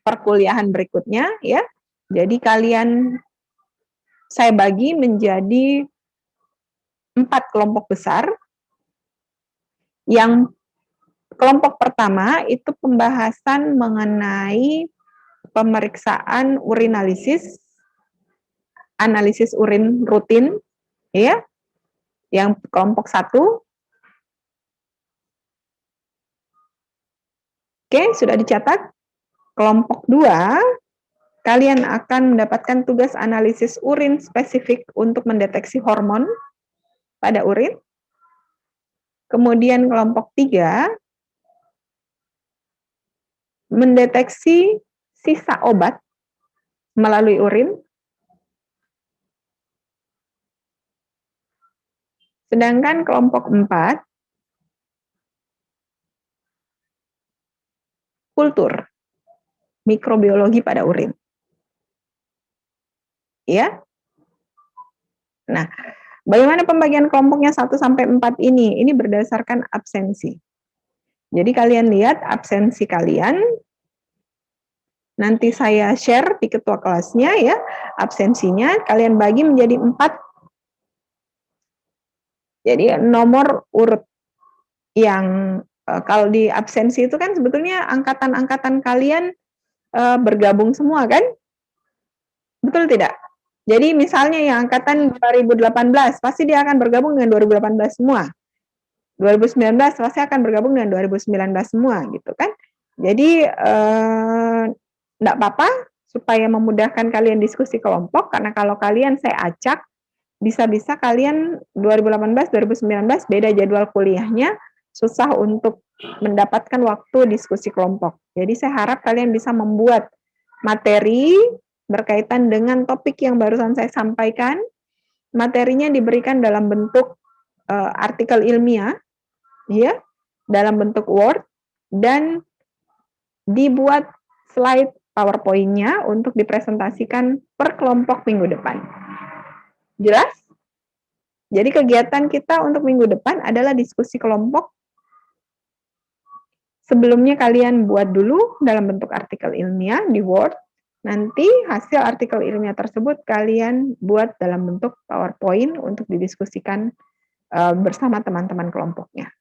perkuliahan berikutnya ya. Jadi kalian saya bagi menjadi 4 kelompok besar. Yang kelompok pertama itu pembahasan mengenai pemeriksaan urinalisis, analisis urin rutin, ya. Yang kelompok 1. Oke, sudah dicatat. Kelompok 2, kalian akan mendapatkan tugas analisis urin spesifik untuk mendeteksi hormon pada urin. Kemudian kelompok 3, mendeteksi sisa obat melalui urin. Sedangkan kelompok 4, kultur, mikrobiologi pada urin. Ya. Nah, bagaimana pembagian kelompoknya 1 sampai 4 ini? Ini berdasarkan absensi. Jadi kalian lihat absensi kalian, nanti saya share di ketua kelasnya ya, absensinya kalian bagi menjadi 4. Jadi nomor urut yang kalau di absensi itu kan sebetulnya angkatan-angkatan kalian bergabung semua kan? Betul tidak? Jadi misalnya yang angkatan 2018, pasti dia akan bergabung dengan 2018 semua. 2019 pasti akan bergabung dengan 2019 semua gitu kan. Jadi enggak apa-apa supaya memudahkan kalian diskusi kelompok, karena kalau kalian saya acak, bisa-bisa kalian 2018, 2019 beda jadwal kuliahnya, susah untuk mendapatkan waktu diskusi kelompok. Jadi saya harap kalian bisa membuat materi berkaitan dengan topik yang barusan saya sampaikan. Materinya diberikan dalam bentuk artikel ilmiah, ya, dalam bentuk Word, dan dibuat slide PowerPoint-nya untuk dipresentasikan per kelompok minggu depan. Jelas? Jadi kegiatan kita untuk minggu depan adalah diskusi kelompok. Sebelumnya kalian buat dulu dalam bentuk artikel ilmiah di Word. Nanti hasil artikel ilmiah tersebut kalian buat dalam bentuk PowerPoint untuk didiskusikan bersama teman-teman kelompoknya.